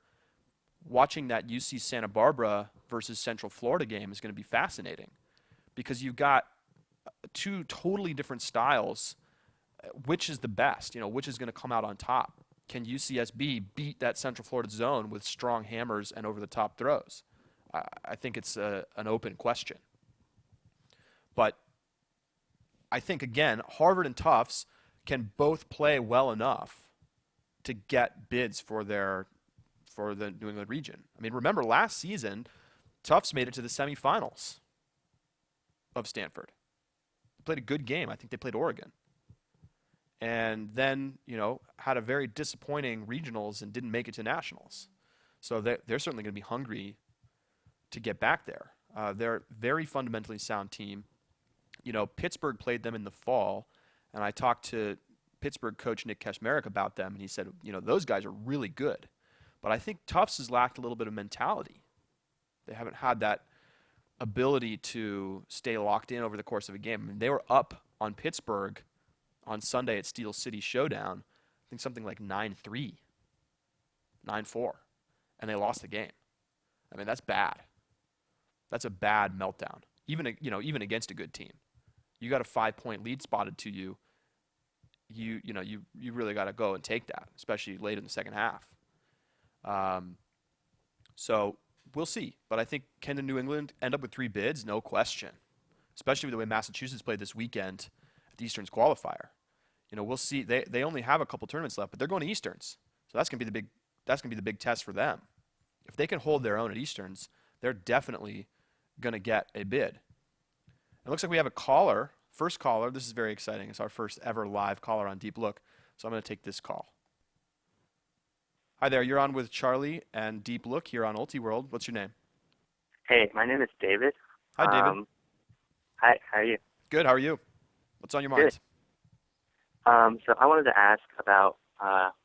watching that UC Santa Barbara versus Central Florida game is going to be fascinating because you've got two totally different styles. Which is the best? Which is going to come out on top? Can UCSB beat that Central Florida zone with strong hammers and over-the-top throws? I think it's an open question. But I think, again, Harvard and Tufts can both play well enough to get bids for the New England region. I mean, remember last season, Tufts made it to the semifinals of Stanford. They played a good game. I think they played Oregon. And then, had a very disappointing regionals and didn't make it to nationals. So they're certainly going to be hungry to get back there. They're a very fundamentally sound team. Pittsburgh played them in the fall, and I talked to Pittsburgh coach Nick Keshmarek about them, and he said, those guys are really good. But I think Tufts has lacked a little bit of mentality. They haven't had that ability to stay locked in over the course of a game. I mean, they were up on Pittsburgh on Sunday at Steel City Showdown, I think something like 9-3, 9-4, and they lost the game. I mean, that's bad. That's a bad meltdown. Even against a good team. You got a 5-point lead spotted to you, you really got to go and take that, especially late in the second half. Um, so we'll see. But I think can the New England end up with 3 bids? No question. Especially with the way Massachusetts played this weekend at the Easterns qualifier. We'll see. They only have a couple tournaments left, but they're going to Easterns, so that's gonna be the big test for them. If they can hold their own at Easterns, they're definitely gonna get a bid. It looks like we have a caller, first caller. This is very exciting. It's our first ever live caller on Deep Look, so I'm gonna take this call. Hi there, you're on with Charlie and Deep Look here on Ultiworld. What's your name? Hey, my name is David. Hi, David. Hi, how are you? Good. How are you? What's on your Good. mind? So I wanted to ask about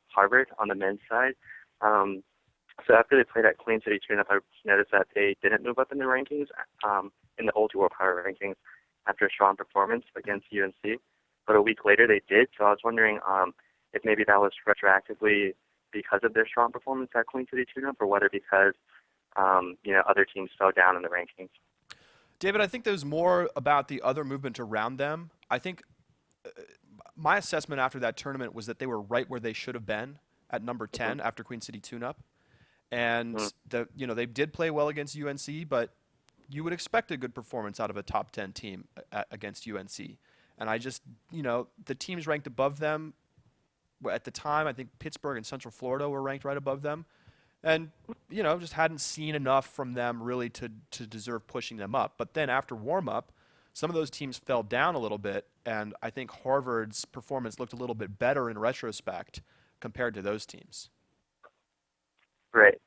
Harvard on the men's side. So after they played at Queen City Tune-Up, I noticed that they didn't move up in the rankings, in the Ultiworld Power rankings, after a strong performance against UNC. But a week later they did, so I was wondering if maybe that was retroactively because of their strong performance at Queen City Tune-Up, or whether because other teams fell down in the rankings. David, I think there's more about the other movement around them. I think my assessment after that tournament was that they were right where they should have been at number 10 after Queen City Tune-Up. And they did play well against UNC, but you would expect a good performance out of a top 10 team against UNC. And I just, the teams ranked above them at the time. I think Pittsburgh and Central Florida were ranked right above them. And, just hadn't seen enough from them really to deserve pushing them up. But then after warm-up, some of those teams fell down a little bit, and I think Harvard's performance looked a little bit better in retrospect compared to those teams. Right.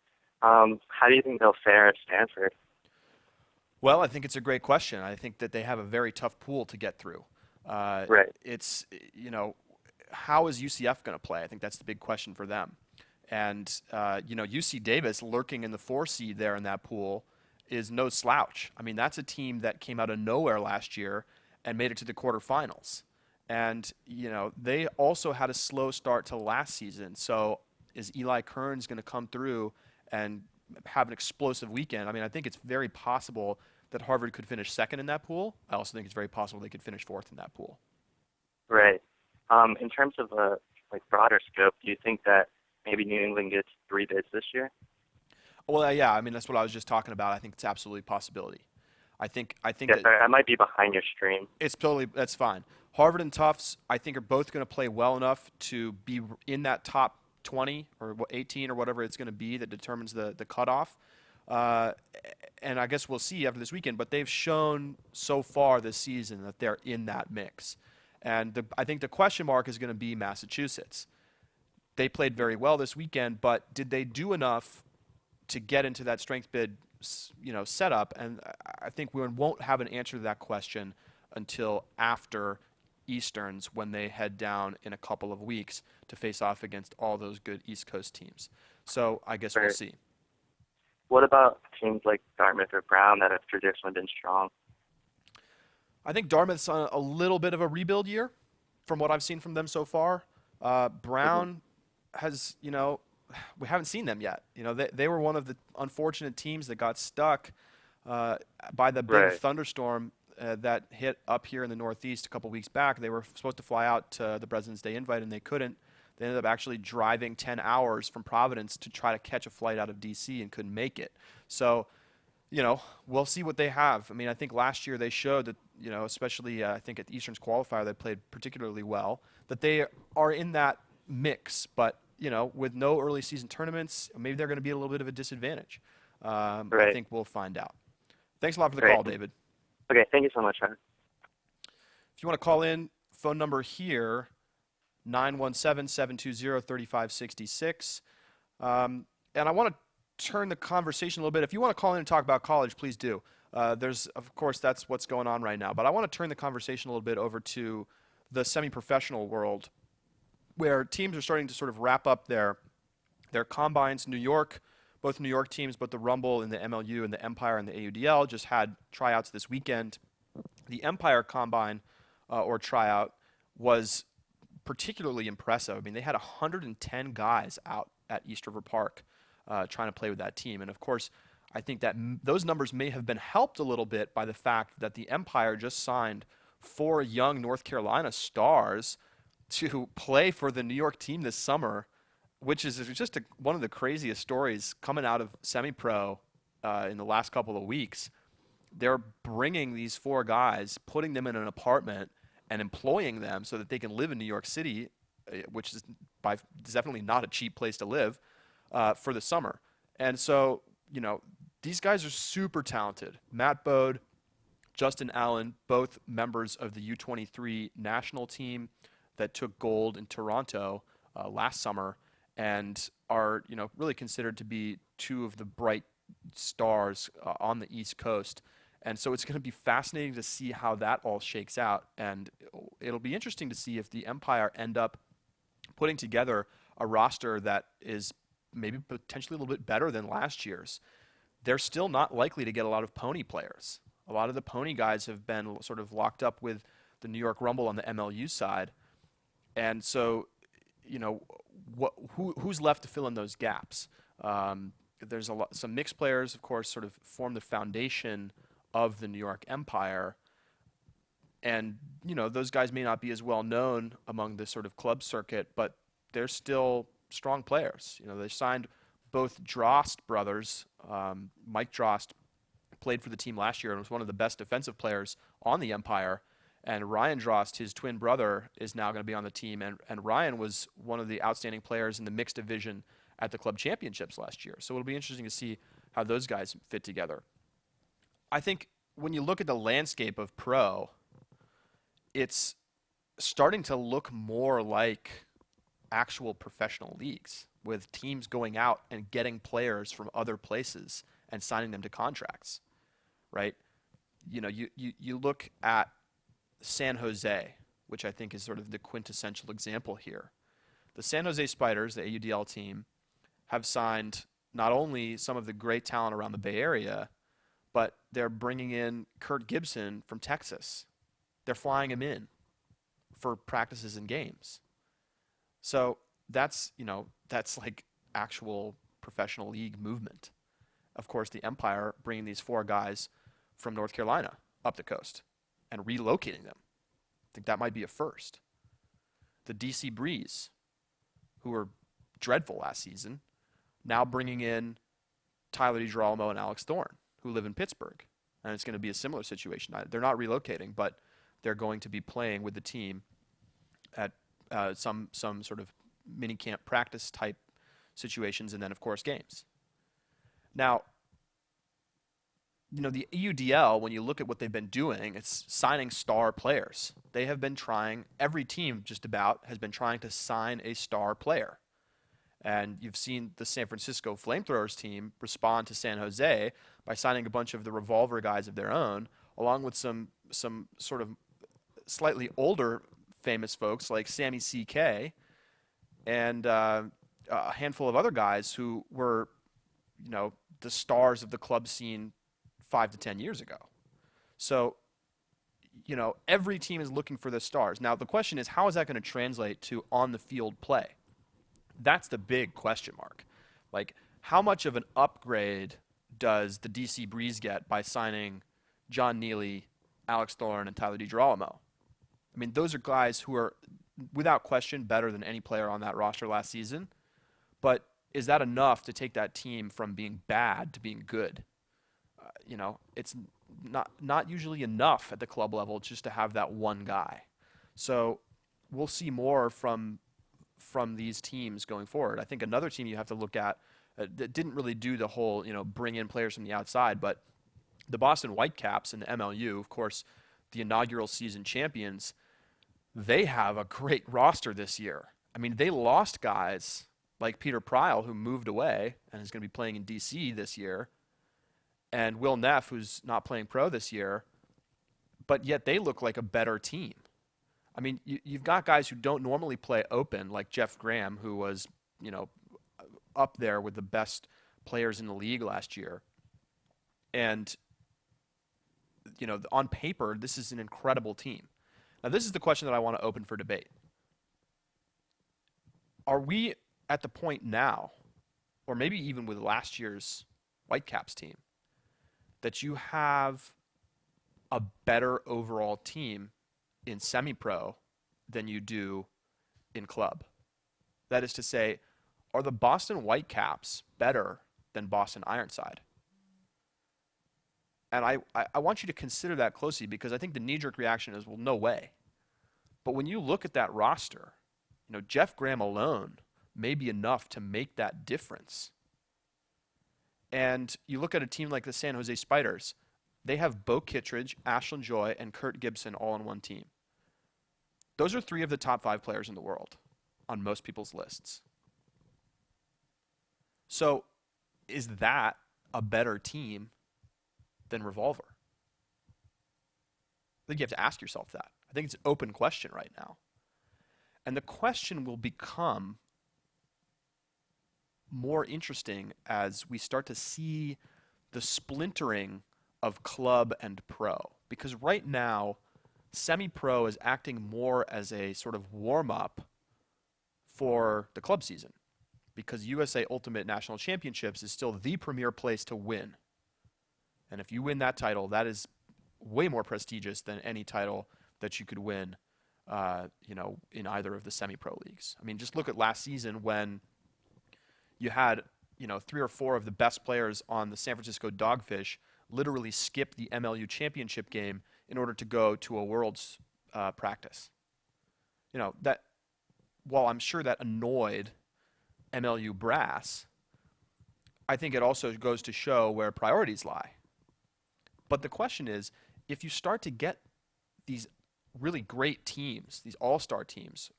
How do you think they'll fare at Stanford? Well, I think it's a great question. I think that they have a very tough pool to get through. Right. It's, how is UCF going to play? I think that's the big question for them. And, UC Davis lurking in the 4 seed there in that pool is no slouch. I mean, that's a team that came out of nowhere last year and made it to the quarterfinals. And, they also had a slow start to last season. So is Eli Kearns going to come through and have an explosive weekend? I mean, I think it's very possible that Harvard could finish second in that pool. I also think it's very possible they could finish fourth in that pool. Right. In terms of a broader scope, do you think that maybe New England gets 3 bids this year? Well, yeah. I mean, that's what I was just talking about. I think it's absolutely a possibility. I think Yeah, that sorry, I might be behind your stream. that's fine. Harvard and Tufts, I think, are both going to play well enough to be in that top 20 or 18 or whatever it's going to be that determines the cutoff. And I guess we'll see after this weekend. But they've shown so far this season that they're in that mix. And I think the question mark is going to be Massachusetts. They played very well this weekend, but did they do enough to get into that strength bid, setup? And I think we won't have an answer to that question until after Easterns, when they head down in a couple of weeks to face off against all those good East Coast teams. So I guess we'll see. What about teams like Dartmouth or Brown that have traditionally been strong? I think Dartmouth's on a little bit of a rebuild year from what I've seen from them so far. Brown has, we haven't seen them yet. They were one of the unfortunate teams that got stuck by the big thunderstorm that hit up here in the Northeast a couple weeks back. They were supposed to fly out to the President's Day invite, and they couldn't. They ended up actually driving 10 hours from Providence to try to catch a flight out of D.C. and couldn't make it. So, we'll see what they have. I mean, I think last year they showed that, especially I think at the Easterns qualifier, they played particularly well, that they are in that mix. But, with no early season tournaments, maybe they're going to be a little bit of a disadvantage. I think we'll find out. Thanks a lot for the call, David. Okay, thank you so much, Ryan. If you want to call in, phone number here, 917-720-3566. And I want to turn the conversation a little bit. If you want to call in and talk about college, please do. Of course, that's what's going on right now. But I want to turn the conversation a little bit over to the semi-professional world, where teams are starting to sort of wrap up their combines. New York, both New York teams, both the Rumble and the MLU and the Empire and the AUDL just had tryouts this weekend. The Empire Combine or tryout was particularly impressive. I mean, they had 110 guys out at East River Park trying to play with that team. And, of course, I think that those numbers may have been helped a little bit by the fact that the Empire just signed 4 young North Carolina stars to play for the New York team this summer, which is just one of the craziest stories coming out of semi-pro in the last couple of weeks. They're bringing these four guys, putting them in an apartment, and employing them so that they can live in New York City, which is definitely not a cheap place to live, for the summer. And so, these guys are super talented. Matt Bode, Justin Allen, both members of the U23 national team that took gold in Toronto last summer, and are really considered to be two of the bright stars on the East Coast. And so it's going to be fascinating to see how that all shakes out, and it'll be interesting to see if the Empire end up putting together a roster that is maybe potentially a little bit better than last year's. They're still not likely to get a lot of pony players. A lot of the pony guys have been sort of locked up with the New York Rumble on the MLU side. And so, who's left to fill in those gaps? There's some mixed players, of course, sort of form the foundation of the New York Empire. And, those guys may not be as well known among the sort of club circuit, but they're still strong players. They signed both Drost brothers. Mike Drost played for the team last year and was one of the best defensive players on the Empire. And Ryan Drost, his twin brother, is now going to be on the team. And Ryan was one of the outstanding players in the mixed division at the club championships last year. So it'll be interesting to see how those guys fit together. I think when you look at the landscape of pro, it's starting to look more like actual professional leagues, with teams going out and getting players from other places and signing them to contracts, right? You look at San Jose, which I think is sort of the quintessential example here. The San Jose Spiders, the AUDL team, have signed not only some of the great talent around the Bay Area, but they're bringing in Kurt Gibson from Texas. They're flying him in for practices and games. So that's like actual professional league movement. Of course, the Empire bringing these four guys from North Carolina up the coast and relocating them. I think that might be a first. The DC Breeze, who were dreadful last season, now bringing in Tyler DiGirolamo and Alex Thorne, who live in Pittsburgh. And it's going to be a similar situation. They're not relocating, but they're going to be playing with the team at some sort of mini camp practice type situations, and then, of course, games. Now, the EUDL, when you look at what they've been doing, it's signing star players. They have been trying, every team just about has been trying to sign a star player. And you've seen the San Francisco Flamethrowers team respond to San Jose by signing a bunch of the revolver guys of their own, along with some sort of slightly older famous folks like Sammy C.K. and a handful of other guys who were, the stars of the club scene 5 to 10 years ago. So, every team is looking for the stars. Now, the question is, how is that going to translate to on-the-field play? That's the big question mark. Like, how much of an upgrade does the DC Breeze get by signing John Neely, Alex Thorne, and Tyler DiGirolamo? I mean, those are guys who are, without question, better than any player on that roster last season. But is that enough to take that team from being bad to being good? It's not usually enough at the club level just to have that one guy. So we'll see more from these teams going forward. I think another team you have to look at that didn't really do the whole, bring in players from the outside, but the Boston Whitecaps and the MLU, of course, the inaugural season champions, they have a great roster this year. I mean, they lost guys like Peter Pryl, who moved away and is going to be playing in D.C. this year, and Will Neff, who's not playing pro this year, but yet they look like a better team. I mean, you've got guys who don't normally play open, like Jeff Graham, who was, up there with the best players in the league last year. And, on paper, this is an incredible team. Now, this is the question that I want to open for debate. Are we at the point now, or maybe even with last year's Whitecaps team, that you have a better overall team in semi-pro than you do in club. That is to say, are the Boston Whitecaps better than Boston Ironside? And I want you to consider that closely, because I think the knee-jerk reaction is, well, no way. But when you look at that roster, Jeff Graham alone may be enough to make that difference. And you look at a team like the San Jose Spiders, they have Bo Kittredge, Ashlyn Joy, and Kurt Gibson all on one team. Those are 3 of the top 5 players in the world on most people's lists. So is that a better team than Revolver? I think you have to ask yourself that. I think it's an open question right now. And the question will become more interesting as we start to see the splintering of club and pro. Because right now, semi-pro is acting more as a sort of warm-up for the club season, because USA Ultimate National Championships is still the premier place to win. And if you win that title, that is way more prestigious than any title that you could win, in either of the semi-pro leagues. I mean, just look at last season when you had, 3 or 4 of the best players on the San Francisco Dogfish literally skip the MLU championship game in order to go to a Worlds practice. That, while I'm sure that annoyed MLU brass, I think it also goes to show where priorities lie. But the question is, if you start to get these really great teams, these all-star teams,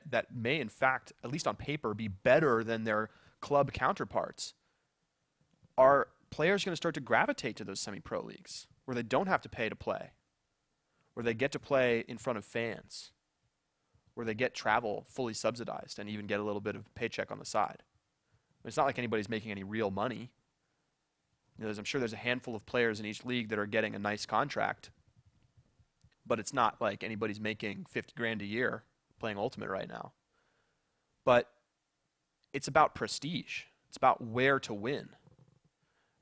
that may in fact, at least on paper, be better than their club counterparts, are players going to start to gravitate to those semi-pro leagues where they don't have to pay to play, where they get to play in front of fans, where they get travel fully subsidized and even get a little bit of a paycheck on the side? It's not like anybody's making any real money. I'm sure there's a handful of players in each league that are getting a nice contract, but it's not like anybody's making $50,000 a year playing Ultimate right now. But it's about prestige. It's about where to win.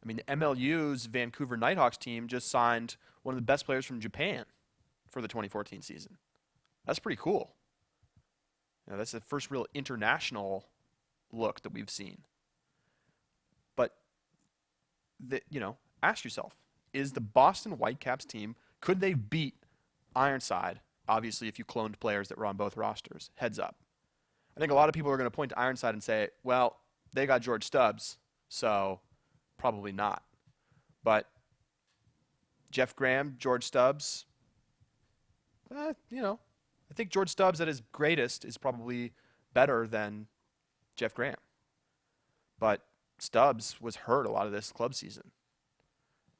I mean, the MLU's Vancouver Nighthawks team just signed one of the best players from Japan for the 2014 season. That's pretty cool. That's the first real international look that we've seen. But, ask yourself, is the Boston Whitecaps team, could they beat Ironside, obviously, if you cloned players that were on both rosters? Heads up. I think a lot of people are going to point to Ironside and say, well, they got George Stubbs, so probably not. But Jeff Graham, George Stubbs, I think George Stubbs at his greatest is probably better than Jeff Graham. But Stubbs was hurt a lot of this club season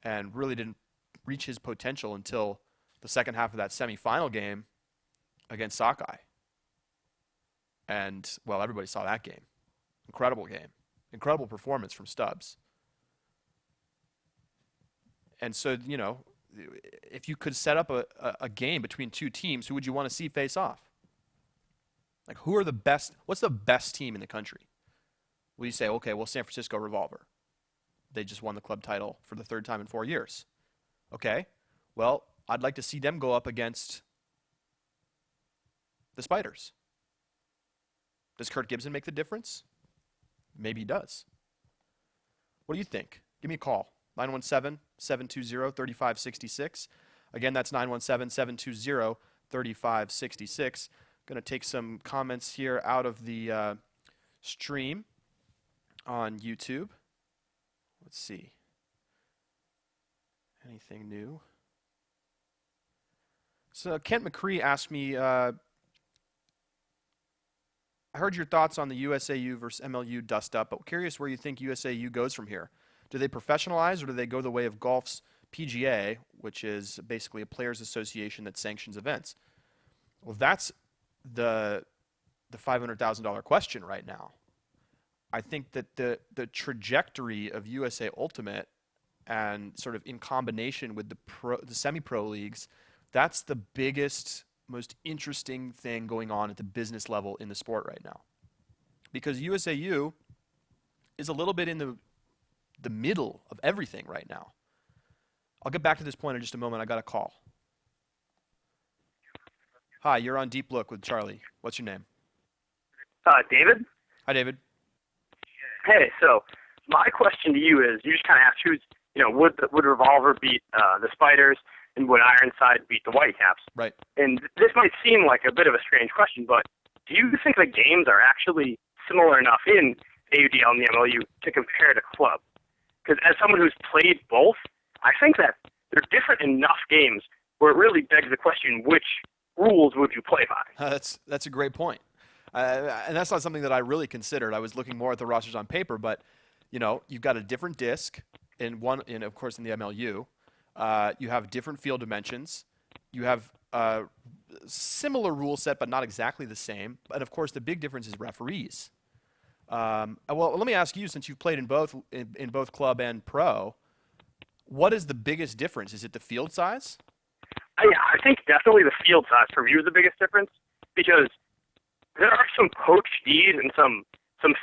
and really didn't reach his potential until the second half of that semifinal game against Sockeye. And, well, everybody saw that game. Incredible game. Incredible performance from Stubbs. And so, if you could set up a game between 2 teams, who would you want to see face off? Like, who are the best? What's the best team in the country? Well, you say, okay, well, San Francisco Revolver. They just won the club title for the 3rd time in 4 years. Okay, well, I'd like to see them go up against the Spiders. Does Kurt Gibson make the difference? Maybe he does. What do you think? Give me a call. 917-720-3566. Again, that's 917-720-3566. Going to take some comments here out of the stream on YouTube. Let's see. Anything new? So Kent McCree asked me, I heard your thoughts on the USAU versus MLU dust up, but curious where you think USAU goes from here. Do they professionalize, or do they go the way of golf's PGA, which is basically a players' association that sanctions events? Well, that's the $500,000 question right now. I think that the trajectory of USA Ultimate, and sort of in combination with the semi-pro leagues, that's the biggest, most interesting thing going on at the business level in the sport right now. Because USAU is a little bit in the middle of everything right now. I'll get back to this point in just a moment. I got a call. Hi, you're on Deep Look with Charlie. What's your name? David? Hi, David. Hey, so my question to you is, you just kind of asked who's, would Revolver beat the Spiders and would Ironside beat the Whitecaps? Right. And this might seem like a bit of a strange question, but do you think the games are actually similar enough in AUDL and the MLU to compare to club? Because as someone who's played both, I think that they're different enough games where it really begs the question, which rules would you play by? That's a great point. And that's not something that I really considered. I was looking more at the rosters on paper, but you've got a different disc of course in the MLU. You have different field dimensions. You have similar rule set, but not exactly the same. And of course, the big difference is referees. Well, let me ask you, since you've played in both club and pro, what is the biggest difference? Is it the field size? Yeah, I think definitely the field size for me was the biggest difference, because there are some coach D's and some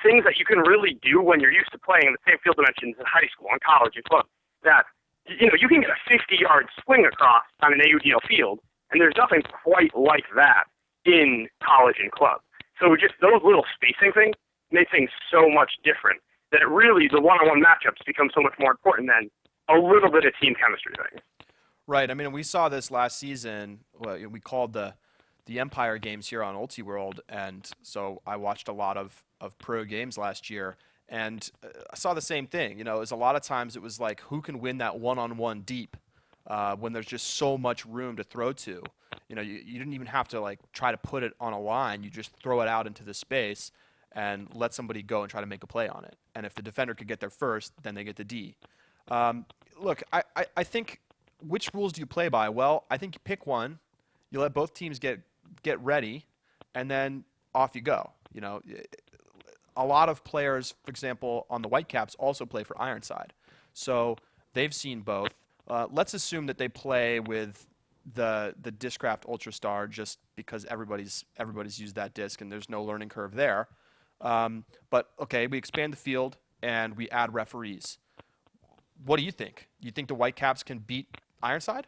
things that you can really do when you're used to playing in the same field dimensions in high school and college and club, that you can get a 50-yard swing across on an AUDL field, and there's nothing quite like that in college and club. So just those little spacing things make things so much different that it really, the one-on-one matchups become so much more important than a little bit of team chemistry thing. Right. I mean, we saw this last season. We called the Empire games here on Ultiworld, and so I watched a lot of pro games last year, and I saw the same thing. It was a lot of times it was like, who can win that one-on-one deep when there's just so much room to throw to. You didn't even have to try to put it on a line. You just throw it out into the space and let somebody go and try to make a play on it. And if the defender could get there first, then they get the D. Look, I think, which rules do you play by? Well, I think you pick one, you let both teams get ready, and then off you go. A lot of players, for example, on the Whitecaps also play for Ironside. So they've seen both. Let's assume that they play with the Discraft Ultrastar just because everybody's used that disc and there's no learning curve there. But okay, we expand the field and we add referees. What do you think? You think the Whitecaps can beat Ironside?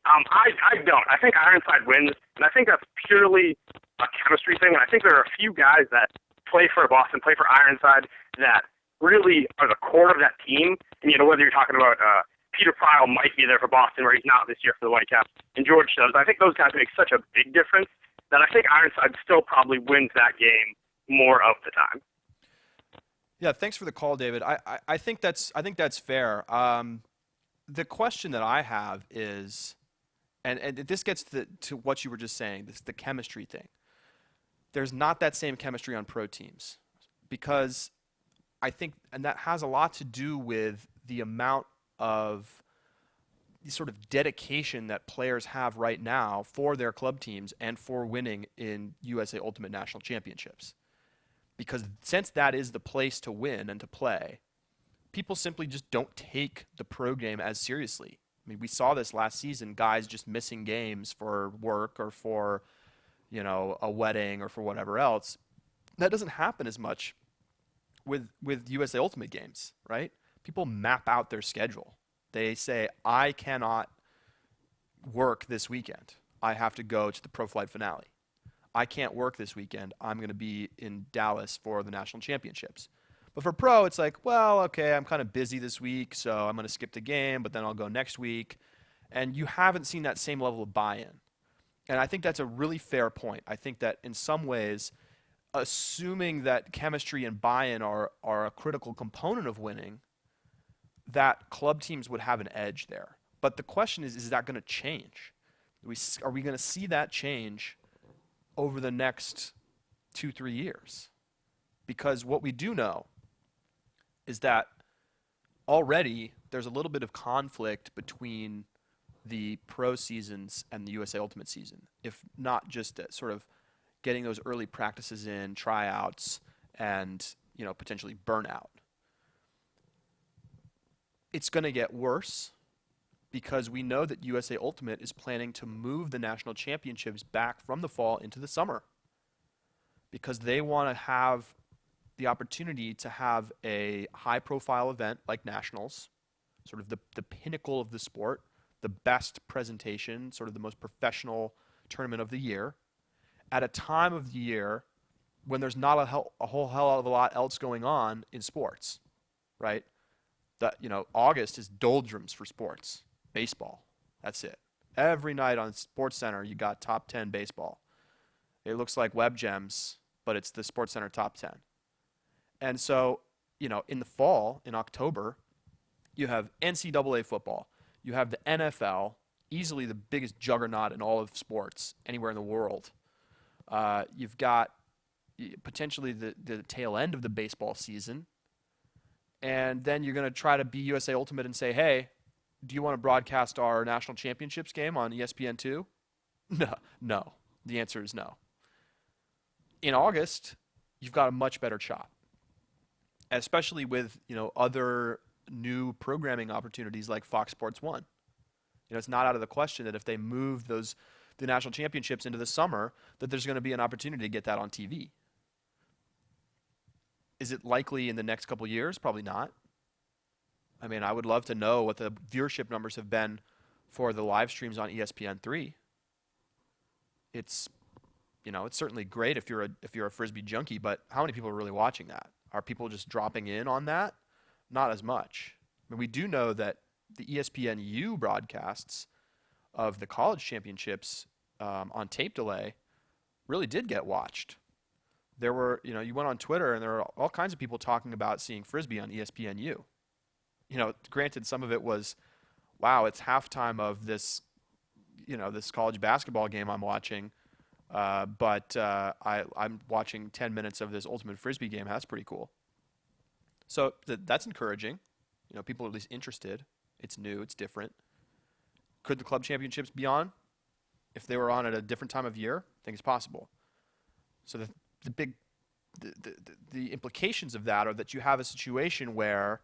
I don't. I think Ironside wins, and I think that's purely a chemistry thing. And I think there are a few guys that play for Boston, play for Ironside, that really are the core of that team. And whether you're talking about Peter Pyle might be there for Boston, where he's not this year for the Whitecaps, and George does. I think those guys make such a big difference that I think Ironside still probably wins that game more of the time. Yeah, thanks for the call, David. I think that's fair. The question that I have is, and this gets to what you were just saying, this the chemistry thing. There's not that same chemistry on pro teams, because I think, and that has a lot to do with the amount of sort of dedication that players have right now for their club teams and for winning in USA Ultimate National Championships. Because since that is the place to win and to play, people simply just don't take the pro game as seriously. I mean, we saw this last season, guys just missing games for work or for, a wedding or for whatever else. That doesn't happen as much with USA Ultimate games, right? People map out their schedule. They say, I cannot work this weekend. I have to go to the Pro Flight finale. I can't work this weekend. I'm going to be in Dallas for the national championships. But for pro, it's like, well, okay, I'm kind of busy this week, so I'm going to skip the game, but then I'll go next week. And you haven't seen that same level of buy-in. And I think that's a really fair point. I think that in some ways, assuming that chemistry and buy-in are a critical component of winning, that club teams would have an edge there. But the question is that going to change? Are we going to see that change over the next 2-3 years? Because what we do know is that already there's a little bit of conflict between the pro seasons and the USA Ultimate season, if not just sort of getting those early practices in, tryouts, and potentially burnout. It's going to get worse because we know that USA Ultimate is planning to move the national championships back from the fall into the summer, because they want to have the opportunity to have a high-profile event like Nationals, sort of the pinnacle of the sport, the best presentation, sort of the most professional tournament of the year, at a time of the year when there's not a whole hell of a lot else going on in sports, right? That, August is doldrums for sports. Baseball. That's it. Every night on Sports Center, you got top 10 baseball. It looks like Web Gems, but it's the Sports Center top 10. And so, in the fall, in October, you have NCAA football. You have the NFL, easily the biggest juggernaut in all of sports anywhere in the world. You've got potentially the tail end of the baseball season. And then you're going to try to be USA Ultimate and say, hey, do you want to broadcast our national championships game on ESPN2? No. The answer is no. In August, you've got a much better shot, especially with, other new programming opportunities like Fox Sports 1. It's not out of the question that if they move the national championships into the summer, that there's going to be an opportunity to get that on TV. Is it likely in the next couple years? Probably not. I mean, I would love to know what the viewership numbers have been for the live streams on ESPN3. It's certainly great if you're a Frisbee junkie, but how many people are really watching that? Are people just dropping in on that? Not as much. I mean, we do know that the ESPNU broadcasts of the college championships on tape delay really did get watched. There were, you went on Twitter and there were all kinds of people talking about seeing Frisbee on ESPNU. Granted, some of it was, wow, it's halftime of this, this college basketball game I'm watching, but I'm watching 10 minutes of this Ultimate Frisbee game. That's pretty cool. So that's encouraging. People are at least interested. It's new. It's different. Could the club championships be on? If they were on at a different time of year, I think it's possible. So the implications of that are that you have a situation where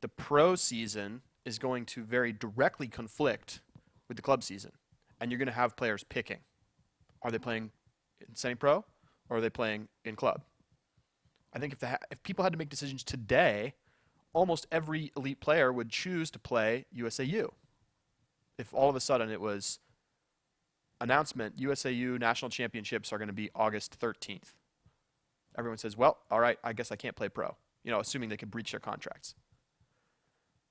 the pro season is going to very directly conflict with the club season, and you're going to have players picking. Are they playing in semi-pro, or are they playing in club? I think if people had to make decisions today, almost every elite player would choose to play USAU. If all of a sudden it was announcement, USAU national championships are going to be August 13th. Everyone says, well, all right, I guess I can't play pro, assuming they can breach their contracts.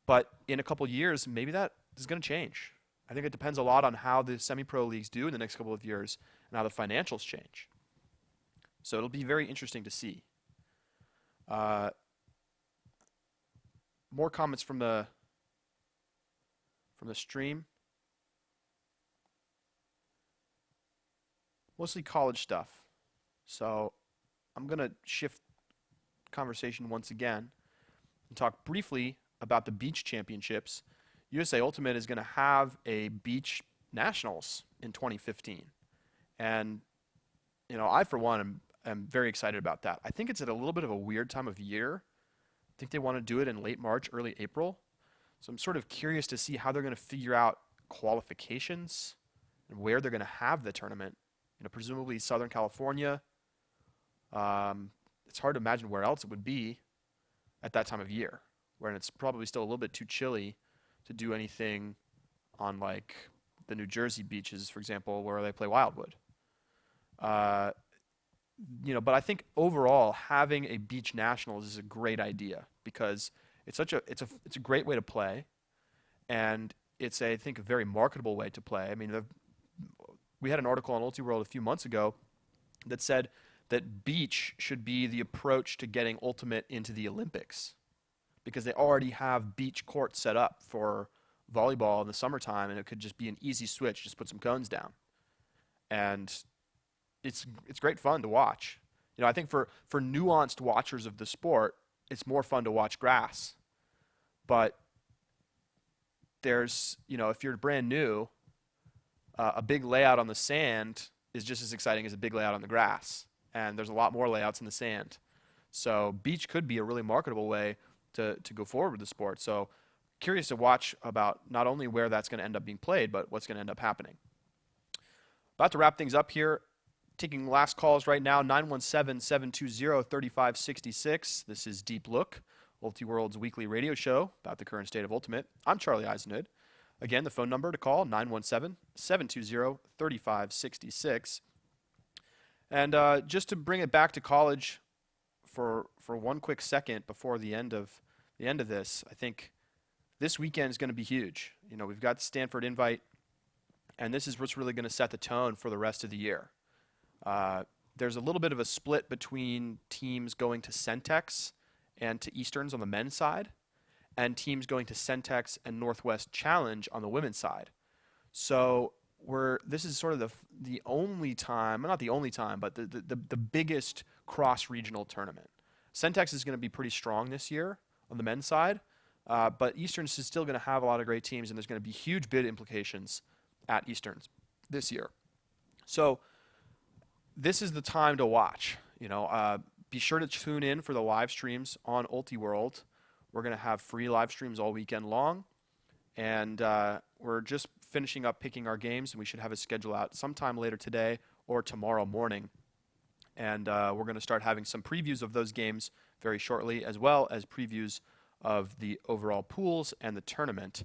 But in a couple years, maybe that is going to change. I think it depends a lot on how the semi-pro leagues do in the next couple of years and how the financials change. So it'll be very interesting to see. More comments from the stream. Mostly college stuff. So I'm going to shift conversation once again and talk briefly about the beach championships. USA Ultimate is going to have a beach nationals in 2015. And, I, for one, am very excited about that. I think it's at a little bit of a weird time of year. I think they want to do it in late March, early April. So I'm sort of curious to see how they're going to figure out qualifications and where they're going to have the tournament. Presumably Southern California. It's hard to imagine where else it would be at that time of year, where it's probably still a little bit too chilly to do anything on like the New Jersey beaches, for example, where they play Wildwood. But I think overall having a beach nationals is a great idea because it's a great way to play, and it's I think a very marketable way to play. I mean, we had an article on Ultiworld a few months ago that said that beach should be the approach to getting Ultimate into the Olympics because they already have beach courts set up for volleyball in the summertime, and it could just be an easy switch, just put some cones down. And it's great fun to watch. I think for nuanced watchers of the sport, it's more fun to watch grass. But there's, if you're brand new, a big layout on the sand is just as exciting as a big layout on the grass. And there's a lot more layouts in the sand. So beach could be a really marketable way to go forward with the sport. So curious to watch about not only where that's going to end up being played, but what's going to end up happening. About to wrap things up here. Taking last calls right now, 917-720-3566. This is Deep Look, Ultiworld's weekly radio show about the current state of Ultimate. I'm Charlie Eisenhood. Again, the phone number to call, 917-720-3566. And just to bring it back to college for one quick second before the end of this, I think this weekend is going to be huge. You know, we've got the Stanford invite, and this is what's really going to set the tone for the rest of the year. There's a little bit of a split between teams going to Centex and to Easterns on the men's side, and teams going to Centex and Northwest Challenge on the women's side. So this is sort of the only time, not the only time, but the biggest cross-regional tournament. Centex is going to be pretty strong this year on the men's side, but Easterns is still going to have a lot of great teams, and there's going to be huge bid implications at Easterns this year. So this is the time to watch. You know, be sure to tune in for the live streams on Ultiworld. We're going to have free live streams all weekend long, and we're just finishing up picking our games, and we should have a schedule out sometime later today or tomorrow morning. And we're going to start having some previews of those games very shortly, as well as previews of the overall pools and the tournament.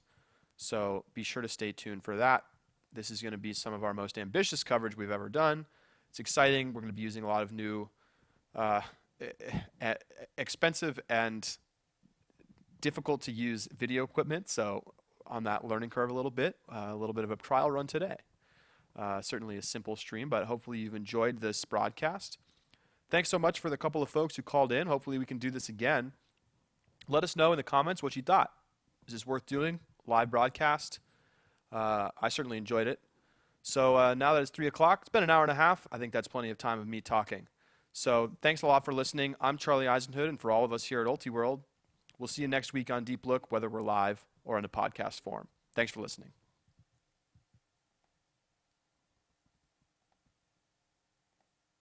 So be sure to stay tuned for that. This is going to be some of our most ambitious coverage we've ever done. It's exciting. We're going to be using a lot of new, expensive and difficult to use video equipment. So on that learning curve a little bit of a trial run today. Certainly a simple stream, but hopefully you've enjoyed this broadcast. Thanks so much for the couple of folks who called in. Hopefully we can do this again. Let us know in the comments what you thought. Is this worth doing? Live broadcast? I certainly enjoyed it. So now that it's 3 o'clock, it's been an hour and a half. I think that's plenty of time of me talking. So thanks a lot for listening. I'm Charlie Eisenhood, and for all of us here at Ultiworld, we'll see you next week on Deep Look, whether we're live or in a podcast form. Thanks for listening.